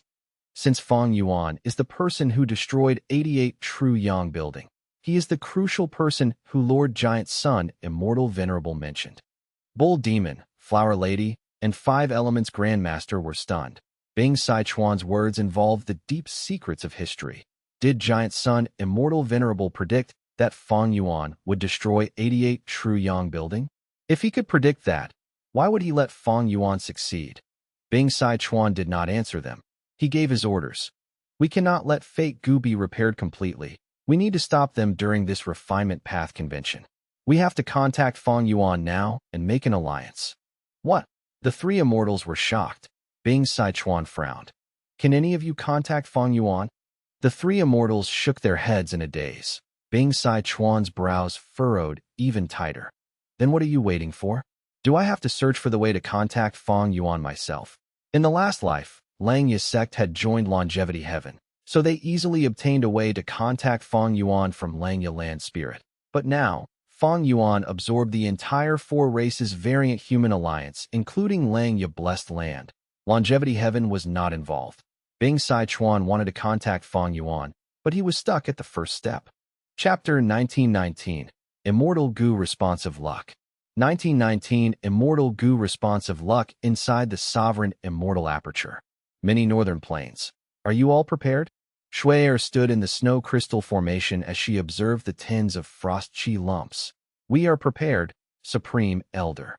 Since Fang Yuan is the person who destroyed 88 True Yang Building, he is the crucial person who Lord Giant Sun Immortal Venerable mentioned. Bull Demon, Flower Lady, and 5 Elements Grandmaster were stunned. Bing Sai Chuan's words involved the deep secrets of history. Did Giant Sun Immortal Venerable predict that Fang Yuan would destroy 88 True Yang Building? If he could predict that, why would he let Fang Yuan succeed? Bing Sai Chuan did not answer them. He gave his orders. We cannot let Fate Gu be repaired completely. We need to stop them during this refinement path convention. We have to contact Fang Yuan now and make an alliance. What? The 3 immortals were shocked. Bing Sai Chuan frowned. Can any of you contact Fang Yuan? The 3 immortals shook their heads in a daze. Bing Sai Chuan's brows furrowed even tighter. Then what are you waiting for? Do I have to search for the way to contact Fang Yuan myself? In the last life, Langya's sect had joined Longevity Heaven, so they easily obtained a way to contact Fang Yuan from Langya Land Spirit. But now, Fang Yuan absorbed the entire 4 races variant human alliance, including Langya Blessed Land. Longevity Heaven was not involved. Bing Sai Chuan wanted to contact Fang Yuan, but he was stuck at the first step. Chapter 1919. Immortal Gu Responsive Luck. 1919 Immortal Gu Responsive Luck inside the Sovereign Immortal Aperture. Many Northern Plains. Are you all prepared? Shui'er stood in the snow crystal formation as she observed the tins of frost chi lumps. We are prepared, Supreme Elder.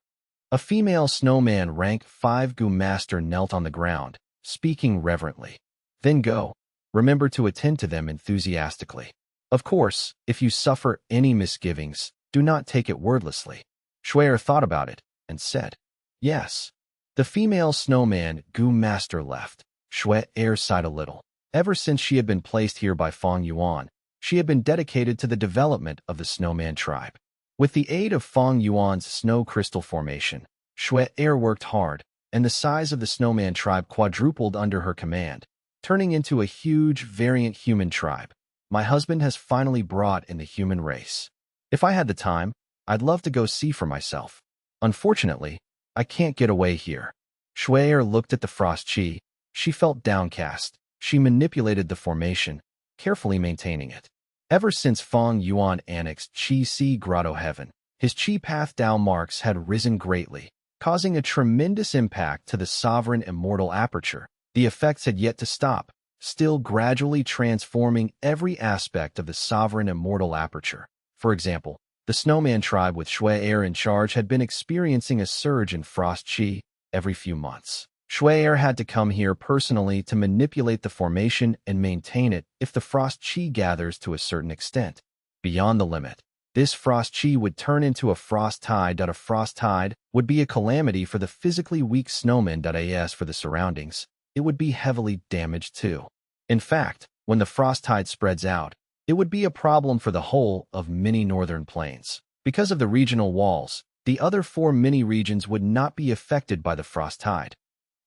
A female snowman rank 5 Gu Master knelt on the ground, speaking reverently. Then go. Remember to attend to them enthusiastically. Of course, if you suffer any misgivings, do not take it wordlessly. Shui'er thought about it and said, yes. The female snowman Gu Master left. Shui'er sighed a little. Ever since she had been placed here by Fang Yuan, she had been dedicated to the development of the snowman tribe. With the aid of Fang Yuan's snow crystal formation, Shui'er worked hard, and the size of the snowman tribe quadrupled under her command, turning into a huge variant human tribe. My husband has finally brought in the human race. If I had the time, I'd love to go see for myself. Unfortunately, I can't get away here. Shui'er looked at the frost chi. She felt downcast. She manipulated the formation, carefully maintaining it. Ever since Fang Yuan annexed Qi Si Grotto Heaven, his Qi Path Dao marks had risen greatly, causing a tremendous impact to the Sovereign Immortal Aperture. The effects had yet to stop, still gradually transforming every aspect of the Sovereign Immortal Aperture. For example, the Snowman tribe with Shui'er in charge had been experiencing a surge in frost chi every few months. Shui'er had to come here personally to manipulate the formation and maintain it if the frost chi gathers to a certain extent, beyond the limit. This frost chi would turn into a frost tide. A frost tide would be a calamity for the physically weak snowman. As for the surroundings, it would be heavily damaged too. In fact, when the frost tide spreads out, it would be a problem for the whole of many northern plains. Because of the regional walls, the other 4 mini-regions would not be affected by the frost tide.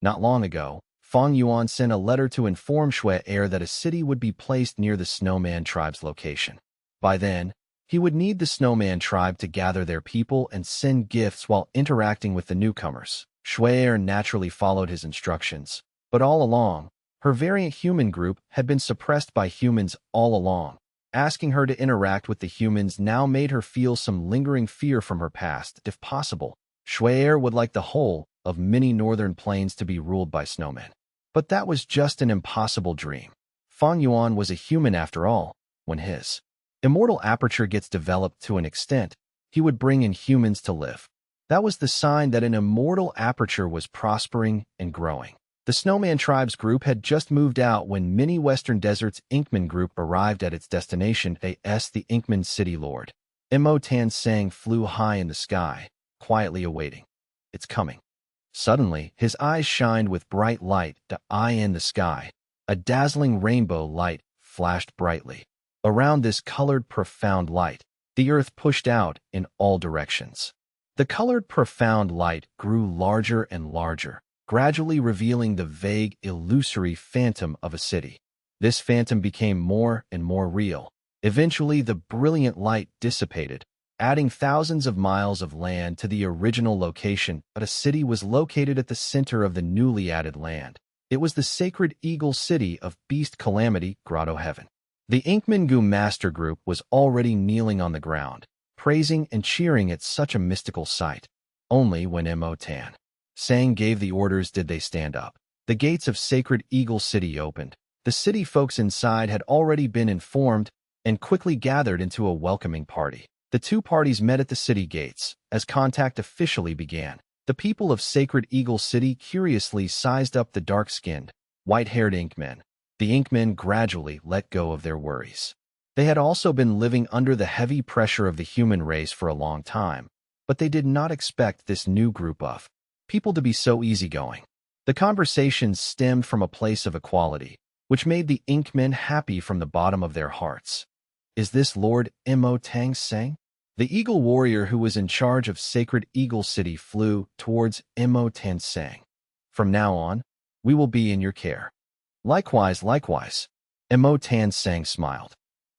Not long ago, Fang Yuan sent a letter to inform Shui that a city would be placed near the Snowman tribe's location. By then, he would need the Snowman tribe to gather their people and send gifts while interacting with the newcomers. Shui naturally followed his instructions, but all along, her variant human group had been suppressed by humans all along. Asking her to interact with the humans now made her feel some lingering fear from her past. If possible, Shui would like the whole of many northern plains to be ruled by snowmen. But that was just an impossible dream. Fang Yuan was a human after all. When his immortal aperture gets developed to an extent, he would bring in humans to live. That was the sign that an immortal aperture was prospering and growing. The Snowman Tribe's group had just moved out when Mini Western Desert's Inkman group arrived at its destination. The Inkman City Lord, Mo Tan Sang, flew high in the sky, quietly awaiting its coming. Suddenly, his eyes shined with bright light. The eye in the sky, a dazzling rainbow light, flashed brightly. Around this colored profound light, the earth pushed out in all directions. The colored profound light grew larger and larger, gradually revealing the vague, illusory phantom of a city. This phantom became more and more real. Eventually, the brilliant light dissipated, adding thousands of miles of land to the original location, but a city was located at the center of the newly added land. It was the sacred eagle city of Beast Calamity, Grotto Heaven. The Inkman-gu master group was already kneeling on the ground, praising and cheering at such a mystical sight. Only when Mo Tan Sang gave the orders did they stand up. The gates of Sacred Eagle City opened. The city folks inside had already been informed and quickly gathered into a welcoming party. The two parties met at the city gates as contact officially began. The people of Sacred Eagle City curiously sized up the dark-skinned, white-haired Inkmen. The Inkmen gradually let go of their worries. They had also been living under the heavy pressure of the human race for a long time, but they did not expect this new group of people to be so easygoing. The conversations stemmed from a place of equality, which made the Inkmen happy from the bottom of their hearts. Is this Lord Mo Tang Sang? The eagle warrior who was in charge of Sacred Eagle City flew towards Mo Tang Sang. From now on, we will be in your care. Likewise. Mo Tang Sang smiled.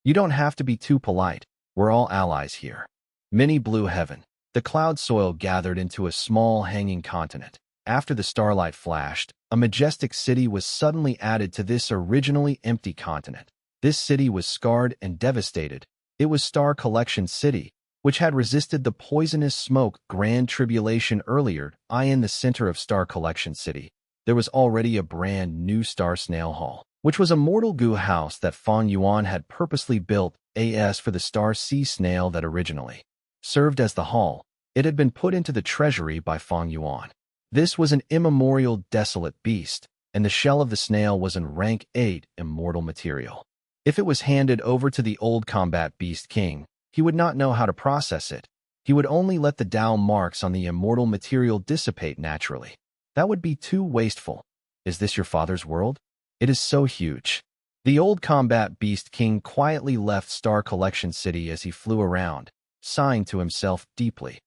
You don't have to be too polite. We're all allies here. Mini Blue Heaven. The cloud soil gathered into a small hanging continent. After the starlight flashed, a majestic city was suddenly added to this originally empty continent. This city was scarred and devastated. It was Star Collection City, which had resisted the poisonous smoke Grand Tribulation earlier. In the center of Star Collection City, there was already a brand new Star Snail Hall, which was a mortal goo house that Fang Yuan had purposely built for the Star Sea Snail that originally served as the hall. It had been put into the treasury by Fang Yuan. This was an immemorial desolate beast, and the shell of the snail was in rank 8 immortal material. If it was handed over to the old combat beast king, he would not know how to process it. He would only let the Tao marks on the immortal material dissipate naturally. That would be too wasteful. Is this your father's world? It is so huge. The old combat beast king quietly left Star Collection City as he flew around, sighing to himself deeply.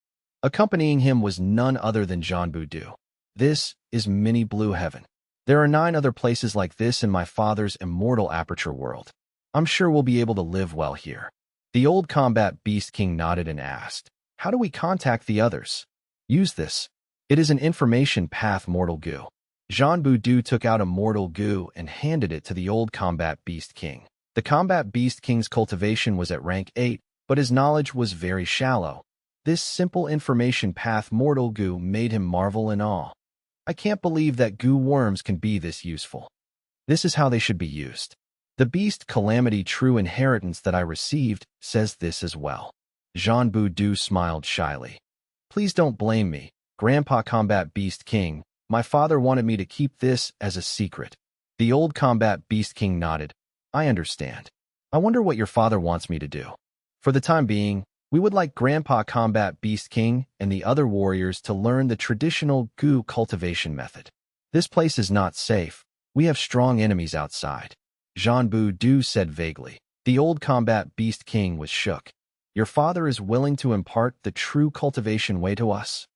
Accompanying him was none other than Zhanbu. This is Mini Blue Heaven. There are 9 other places like this in my father's immortal aperture world. I'm sure we'll be able to live well here. The old combat beast king nodded and asked, how do we contact the others? Use this. It is an information path mortal goo. Zhanbu took out a mortal goo and handed it to the old combat beast king. The combat beast king's cultivation was at rank 8, but his knowledge was very shallow. This simple information path mortal goo made him marvel in awe. I can't believe that goo worms can be this useful. This is how they should be used. The beast calamity true inheritance that I received says this as well. Zhanbu smiled shyly. Please don't blame me, Grandpa Combat Beast King. My father wanted me to keep this as a secret. The old Combat Beast King nodded. I understand. I wonder what your father wants me to do. For the time being, We would like Grandpa Combat Beast King and the other warriors to learn the traditional goo cultivation method. This place is not safe. We have strong enemies outside. Jean Du said vaguely. The old Combat Beast King was shook. Your father is willing to impart the true cultivation way to us?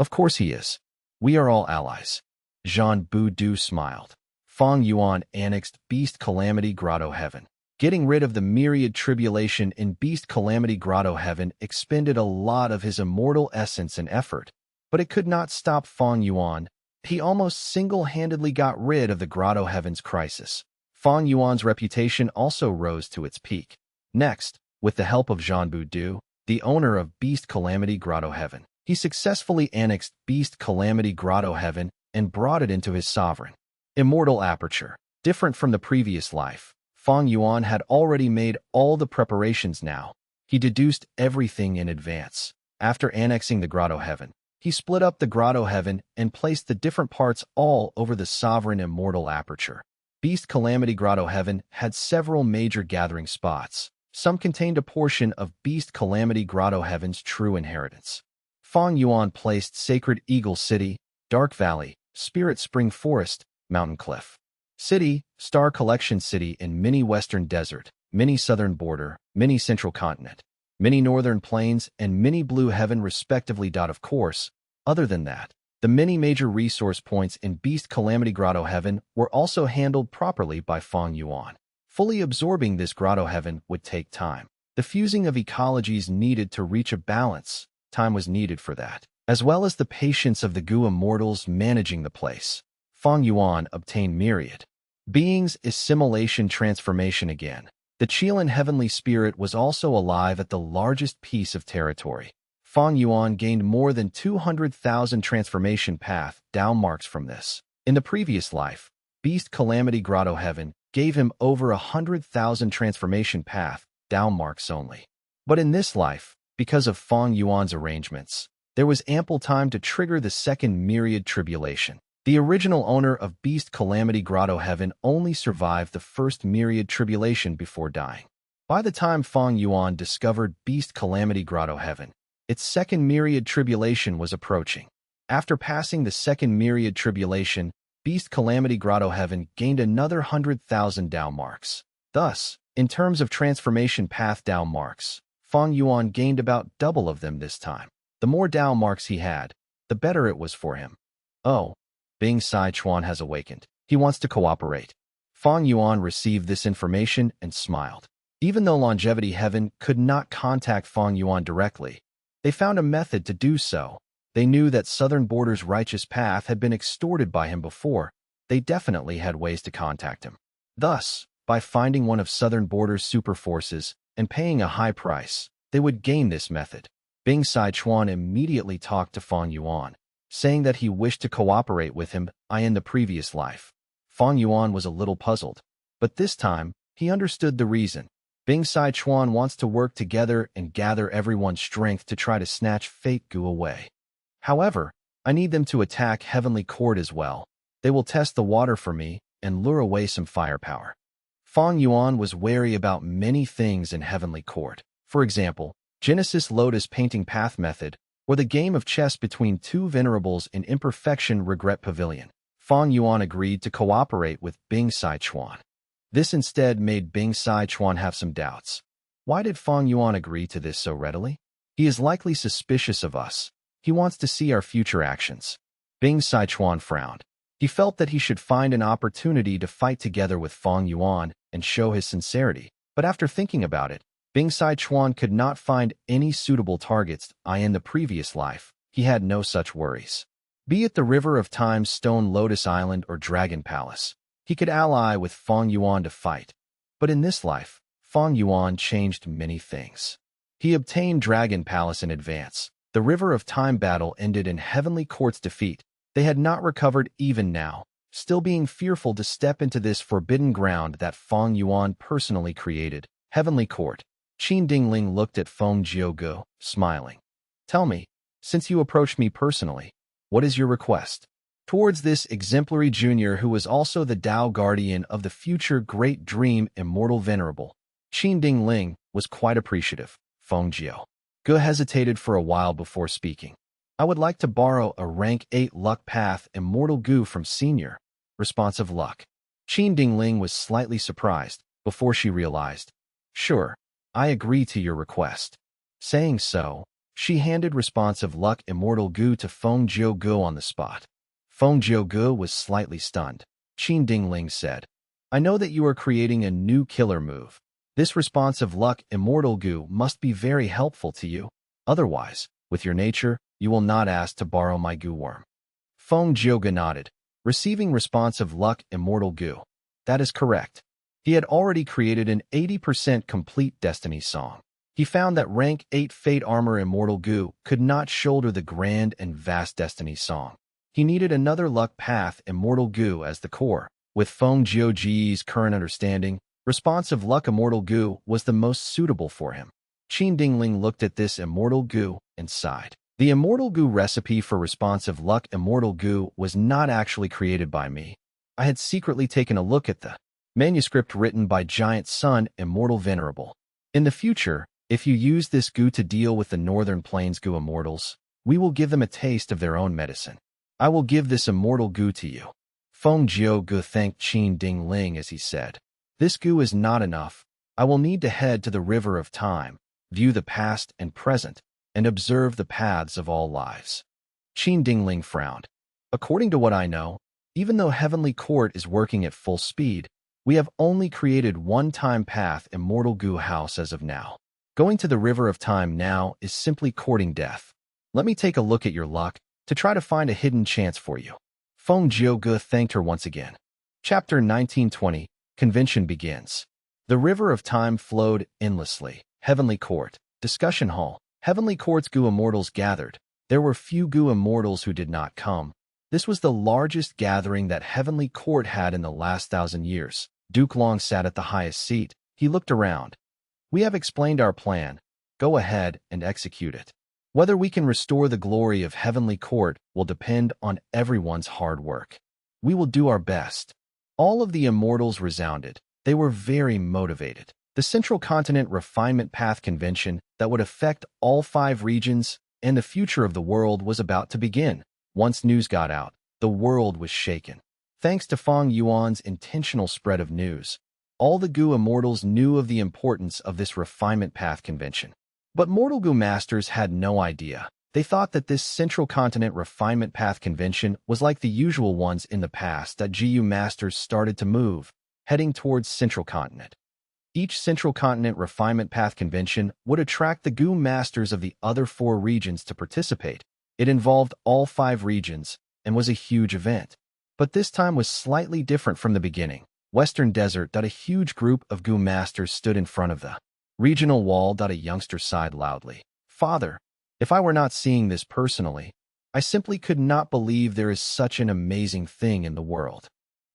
Of course he is. We are all allies. Jean Du smiled. Fang Yuan annexed Beast Calamity Grotto Heaven. Getting rid of the myriad tribulation in Beast Calamity Grotto Heaven expended a lot of his immortal essence and effort, but it could not stop Fang Yuan. He almost single-handedly got rid of the Grotto Heaven's crisis. Fang Yuan's reputation also rose to its peak. Next, with the help of Jean Du, the owner of Beast Calamity Grotto Heaven, he successfully annexed Beast Calamity Grotto Heaven and brought it into his sovereign. Immortal aperture. Different from the previous life, Fang Yuan had already made all the preparations now. He deduced everything in advance. After annexing the Grotto Heaven, he split up the Grotto Heaven and placed the different parts all over the sovereign immortal aperture. Beast Calamity Grotto Heaven had several major gathering spots. Some contained a portion of Beast Calamity Grotto Heaven's true inheritance. Fang Yuan placed Sacred Eagle City, Dark Valley, Spirit Spring Forest, Mountain Cliff City, Star Collection City in Mini Western Desert, Mini Southern Border, Mini Central Continent, Mini Northern Plains, and Mini Blue Heaven respectively. Of course, other than that, the many major resource points in Beast Calamity Grotto Heaven were also handled properly by Fang Yuan. Fully absorbing this Grotto Heaven would take time. The fusing of ecologies needed to reach a balance. Time was needed for that, as well as the patience of the Gu immortals managing the place. Fang Yuan obtained myriad beings assimilation transformation again. The Qilin heavenly spirit was also alive at the largest piece of territory. Fang Yuan gained more than 200,000 transformation path down marks from this. In the previous life, Beast Calamity Grotto Heaven gave him over 100,000 transformation path down marks only. But in this life, because of Fang Yuan's arrangements, there was ample time to trigger the second myriad tribulation. The original owner of Beast Calamity Grotto Heaven only survived the first myriad tribulation before dying. By the time Fang Yuan discovered Beast Calamity Grotto Heaven, its second myriad tribulation was approaching. After passing the second myriad tribulation, Beast Calamity Grotto Heaven gained another 100,000 down marks. Thus, in terms of transformation path down marks, Fang Yuan gained about double of them this time. The more down marks he had, the better it was for him. Oh, Bing Sichuan has awakened. He wants to cooperate. Fang Yuan received this information and smiled. Even though Longevity Heaven could not contact Fang Yuan directly, they found a method to do so. They knew that Southern Border's righteous path had been extorted by him before. They definitely had ways to contact him. Thus, by finding one of Southern Border's super forces and paying a high price, they would gain this method. Bing Sichuan immediately talked to Fang Yuan, saying that he wished to cooperate with him in the previous life. Fang Yuan was a little puzzled, but this time, he understood the reason. Bing Sichuan wants to work together and gather everyone's strength to try to snatch Fate Gu away. However, I need them to attack Heavenly Court as well. They will test the water for me and lure away some firepower. Fang Yuan was wary about many things in Heavenly Court. For example, Genesis Lotus Painting Path Method, or the game of chess between two venerables in Imperfection Regret Pavilion. Fang Yuan agreed to cooperate with Bing Sichuan. This instead made Bing Sichuan have some doubts. Why did Fang Yuan agree to this so readily? He is likely suspicious of us. He wants to see our future actions. Bing Sichuan frowned. He felt that he should find an opportunity to fight together with Fang Yuan and show his sincerity. But after thinking about it, Bing Sichuan could not find any suitable targets in the previous life. He had no such worries. Be it the River of Time's Stone Lotus Island or Dragon Palace, he could ally with Fang Yuan to fight. But in this life, Fang Yuan changed many things. He obtained Dragon Palace in advance. The River of Time battle ended in Heavenly Court's defeat. They had not recovered even now, still being fearful to step into this forbidden ground that Fang Yuan personally created. Heavenly Court. Qin Dingling looked at Feng Jiugu, smiling. Tell me, since you approached me personally, what is your request? Towards this exemplary junior who was also the Tao guardian of the future Great Dream Immortal Venerable, Qin Dingling was quite appreciative. Feng Jiu. Gu hesitated for a while before speaking. I would like to borrow a rank 8 luck path immortal Gu from Senior. Responsive luck. Qin Dingling was slightly surprised before she realized. Sure, I agree to your request. Saying so, she handed responsive luck immortal Gu to Feng Jiu on the spot. Feng Jiu was slightly stunned. Qin Dingling said, I know that you are creating a new killer move. This responsive luck immortal Gu must be very helpful to you. Otherwise, with your nature, you will not ask to borrow my Gu worm. Feng Jiu nodded, receiving responsive luck immortal Gu. That is correct. He had already created an 80% complete destiny song. He found that rank 8 Fate Armor Immortal Gu could not shoulder the grand and vast destiny song. He needed another luck path Immortal Gu as the core. With Feng Jiu's current understanding, responsive luck Immortal Gu was the most suitable for him. Qin Dingling looked at this Immortal Gu and sighed. The Immortal Gu recipe for responsive luck Immortal Gu was not actually created by me. I had secretly taken a look at the manuscript written by Giant Sun Immortal Venerable. In the future, if you use this Gu to deal with the Northern Plains Gu immortals, we will give them a taste of their own medicine. I will give this immortal Gu to you. Feng Jiu thanked Qin Dingling as he said, This Gu is not enough. I will need to head to the river of time, view the past and present, and observe the paths of all lives. Qin Dingling frowned. According to what I know, even though Heavenly Court is working at full speed, we have only created one time path Immortal Gu House as of now. Going to the river of time now is simply courting death. Let me take a look at your luck to try to find a hidden chance for you. Feng Jiu thanked her once again. Chapter 1920, Convention begins. The river of time flowed endlessly. Heavenly Court, Discussion Hall. Heavenly Court's Gu Immortals gathered. There were few Gu Immortals who did not come. This was the largest gathering that Heavenly Court had in the last 1,000 years. Duke Long sat at the highest seat. He looked around. We have explained our plan. Go ahead and execute it. Whether we can restore the glory of Heavenly Court will depend on everyone's hard work. We will do our best. All of the immortals resounded. They were very motivated. The Central Continent Refinement Path Convention that would affect all 5 regions and the future of the world was about to begin. Once news got out, the world was shaken. Thanks to Fang Yuan's intentional spread of news, all the Gu Immortals knew of the importance of this Refinement Path Convention. But Mortal Gu Masters had no idea. They thought that this Central Continent Refinement Path Convention was like the usual ones in the past that GU Masters started to move, heading towards Central Continent. Each Central Continent Refinement Path Convention would attract the Gu Masters of the other 4 regions to participate. It involved all 5 regions and was a huge event. But this time was slightly different from the beginning. Western Desert. A huge group of Gu Masters stood in front of the regional wall. A youngster sighed loudly. Father, if I were not seeing this personally, I simply could not believe there is such an amazing thing in the world.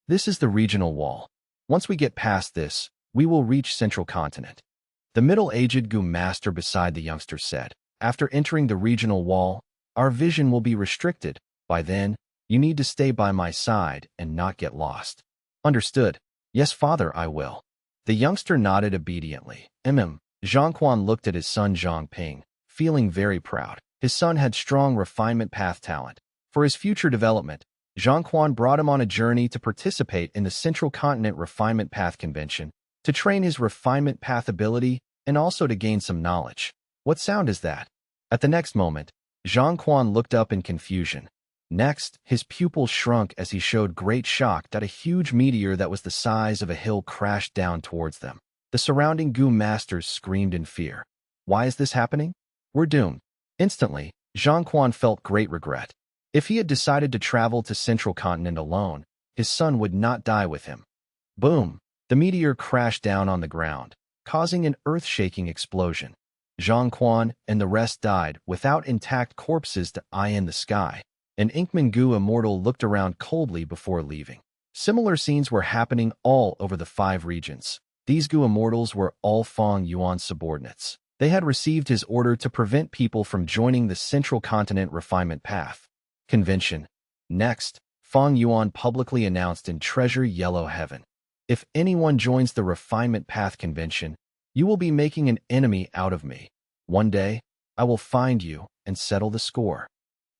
This is the regional wall. Once we get past this, we will reach Central Continent. The middle-aged Gu Master beside the youngster said, After entering the regional wall, our vision will be restricted. By then, you need to stay by my side and not get lost. Understood. Yes, father, I will. The youngster nodded obediently. Zhangquan looked at his son Zhang Ping, feeling very proud. His son had strong refinement path talent. For his future development, Zhangquan brought him on a journey to participate in the Central Continent Refinement Path Convention, to train his refinement path ability and also to gain some knowledge. What sound is that? At the next moment, Zhangquan looked up in confusion. Next, his pupils shrunk as he showed great shock that a huge meteor that was the size of a hill crashed down towards them. The surrounding Gu Masters screamed in fear. Why is this happening? We're doomed. Instantly, Zhangquan felt great regret. If he had decided to travel to Central Continent alone, his son would not die with him. Boom! The meteor crashed down on the ground, causing an earth-shaking explosion. Zhangquan and the rest died without intact corpses to eye in the sky. An Inkman Gu immortal looked around coldly before leaving. Similar scenes were happening all over the 5 regions. These Gu immortals were all Fang Yuan's subordinates. They had received his order to prevent people from joining the Central Continent Refinement Path Convention. Next, Fang Yuan publicly announced in Treasure Yellow Heaven, If anyone joins the Refinement Path Convention, you will be making an enemy out of me. One day, I will find you and settle the score.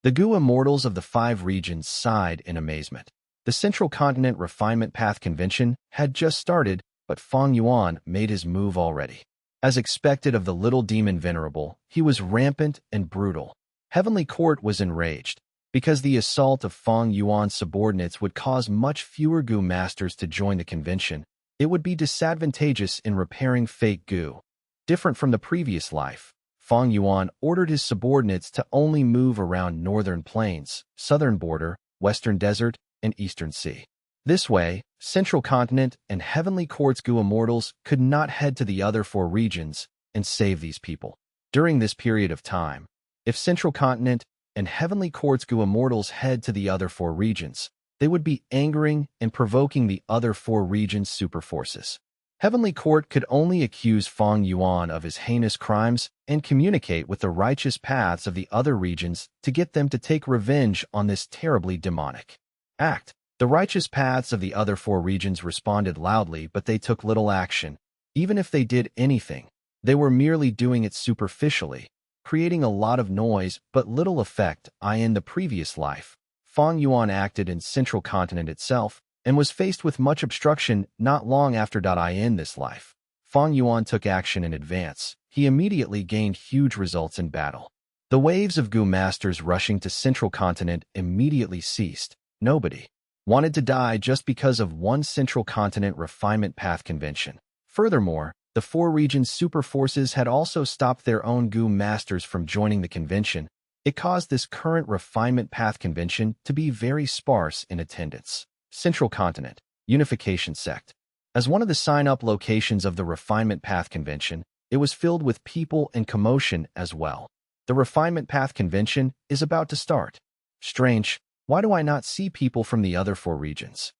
The Gu immortals of the 5 regions sighed in amazement. The Central Continent Refinement Path Convention had just started, but Fang Yuan made his move already. As expected of the little demon venerable, he was rampant and brutal. Heavenly Court was enraged, because the assault of Fang Yuan's subordinates would cause much fewer Gu masters to join the convention. It would be disadvantageous in repairing fake Gu. Different from the previous life, Fang Yuan ordered his subordinates to only move around northern plains, southern border, western desert, and eastern sea. This way, Central Continent and Heavenly Court's Gu immortals could not head to the other 4 regions and save these people. During this period of time, if Central Continent and Heavenly Court's Gu immortals head to the other 4 regions, they would be angering and provoking the other 4 regions' super forces. Heavenly Court could only accuse Fang Yuan of his heinous crimes and communicate with the righteous paths of the other regions to get them to take revenge on this terribly demonic act. The righteous paths of the other 4 regions responded loudly, but they took little action. Even if they did anything, they were merely doing it superficially, creating a lot of noise but little effect. In the previous life, Fang Yuan acted in Central Continent itself and was faced with much obstruction not long after. In this life, Fang Yuan took action in advance. He immediately gained huge results in battle. The waves of Gu masters rushing to Central Continent immediately ceased. Nobody wanted to die just because of one Central Continent Refinement Path Convention. Furthermore, the 4 regions' super forces had also stopped their own Gu masters from joining the convention. It caused this current Refinement Path Convention to be very sparse in attendance. Central Continent Unification Sect. As one of the sign-up locations of the Refinement Path Convention, it was filled with people and commotion as well. The Refinement Path Convention is about to start. Strange, why do I not see people from the other 4 regions?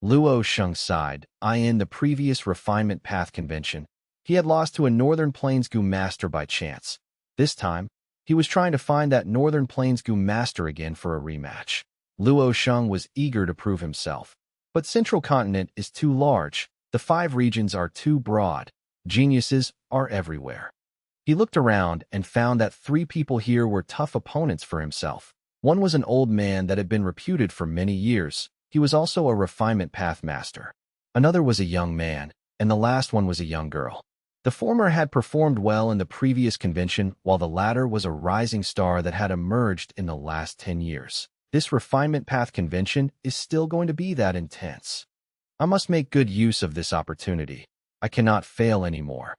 Luo Sheng sighed. In the previous Refinement Path Convention, he had lost to a Northern Plains Gu master by chance. This time, he was trying to find that Northern Plains Gu master again for a rematch. Luo Sheng was eager to prove himself. But Central Continent is too large. The 5 regions are too broad. Geniuses are everywhere. He looked around and found that 3 people here were tough opponents for himself. One was an old man that had been reputed for many years. He was also a refinement path master. Another was a young man, and the last one was a young girl. The former had performed well in the previous convention, while the latter was a rising star that had emerged in the last 10 years. This refinement path convention is still going to be that intense. I must make good use of this opportunity. I cannot fail anymore.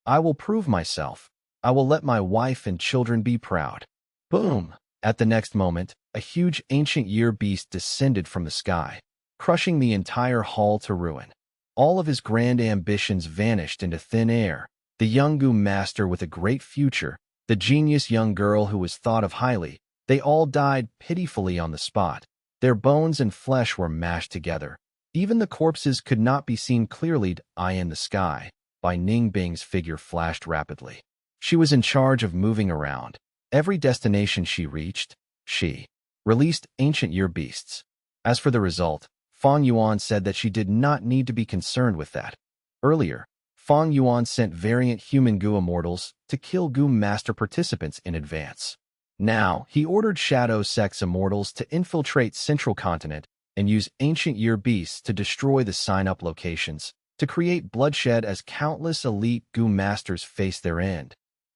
I will prove myself. I will let my wife and children be proud. Boom! At the next moment, a huge ancient year beast descended from the sky, crushing the entire hall to ruin. All of his grand ambitions vanished into thin air. The young Gu master with a great future, the genius young girl who was thought of highly, they all died pitifully on the spot. Their bones and flesh were mashed together. Even the corpses could not be seen clearly. In the sky, Bai Ningbing's figure flashed rapidly. She was in charge of moving around. Every destination she reached, she released ancient year beasts. As for the result, Fang Yuan said that she did not need to be concerned with that. Earlier, Fang Yuan sent variant human Gu immortals to kill Gu master participants in advance. Now, he ordered Shadow Sects immortals to infiltrate Central Continent and use ancient year beasts to destroy the sign-up locations, to create bloodshed as countless elite Gu masters face their end.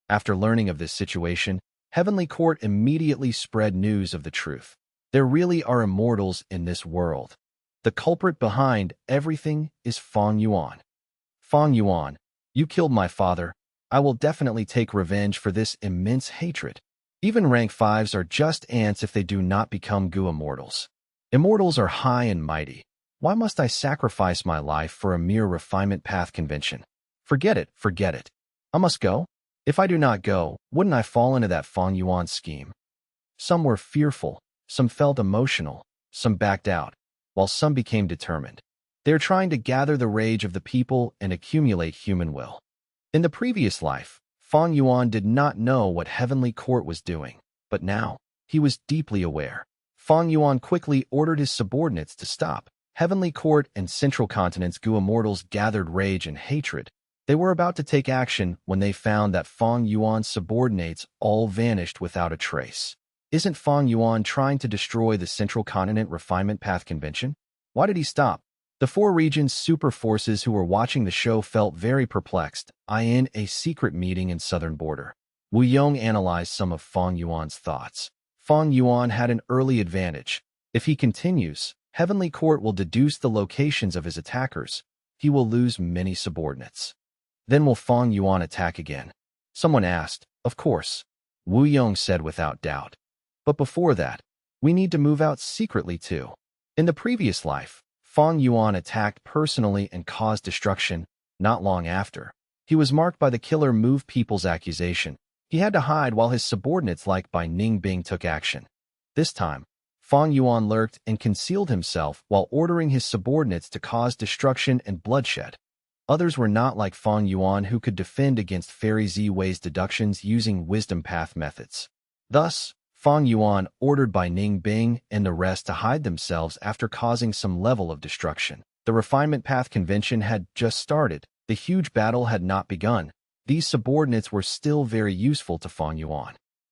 After learning of this situation, Heavenly Court immediately spread news of the truth. There really are immortals in this world. The culprit behind everything is Fang Yuan. Fang Yuan, you killed my father. I will definitely take revenge for this immense hatred. Even rank 5s are just ants if they do not become Gu immortals. Immortals are high and mighty. Why must I sacrifice my life for a mere refinement path convention? Forget it, forget it. I must go. If I do not go, wouldn't I fall into that Fang Yuan scheme? Some were fearful, some felt emotional, some backed out, while some became determined. They are trying to gather the rage of the people and accumulate human will. In the previous life, Fang Yuan did not know what Heavenly Court was doing, but now, he was deeply aware. Fang Yuan quickly ordered his subordinates to stop. Heavenly Court and Central Continent's Gu immortals gathered rage and hatred. They were about to take action when they found that Fang Yuan's subordinates all vanished without a trace. Isn't Fang Yuan trying to destroy the Central Continent Refinement Path Convention? Why did he stop? The four regions' super forces who were watching the show felt very perplexed. In a secret meeting in southern border, Wu Yong analyzed some of Fang Yuan's thoughts. Fang Yuan had an early advantage. If he continues, Heavenly Court will deduce the locations of his attackers. He will lose many subordinates. Then will Fang Yuan attack again? Someone asked. Of course, Wu Yong said without doubt. But before that, we need to move out secretly too. In the previous life, Fang Yuan attacked personally and caused destruction. Not long after, he was marked by the Killer Move People's accusation. He had to hide while his subordinates like Bai Ningbing took action. This time, Fang Yuan lurked and concealed himself while ordering his subordinates to cause destruction and bloodshed. Others were not like Fang Yuan, who could defend against Fairy Z-Wei's deductions using wisdom path methods. Thus, Fang Yuan ordered Bai Ningbing and the rest to hide themselves after causing some level of destruction. The Refinement Path Convention had just started. The huge battle had not begun. These subordinates were still very useful to Fang Yuan.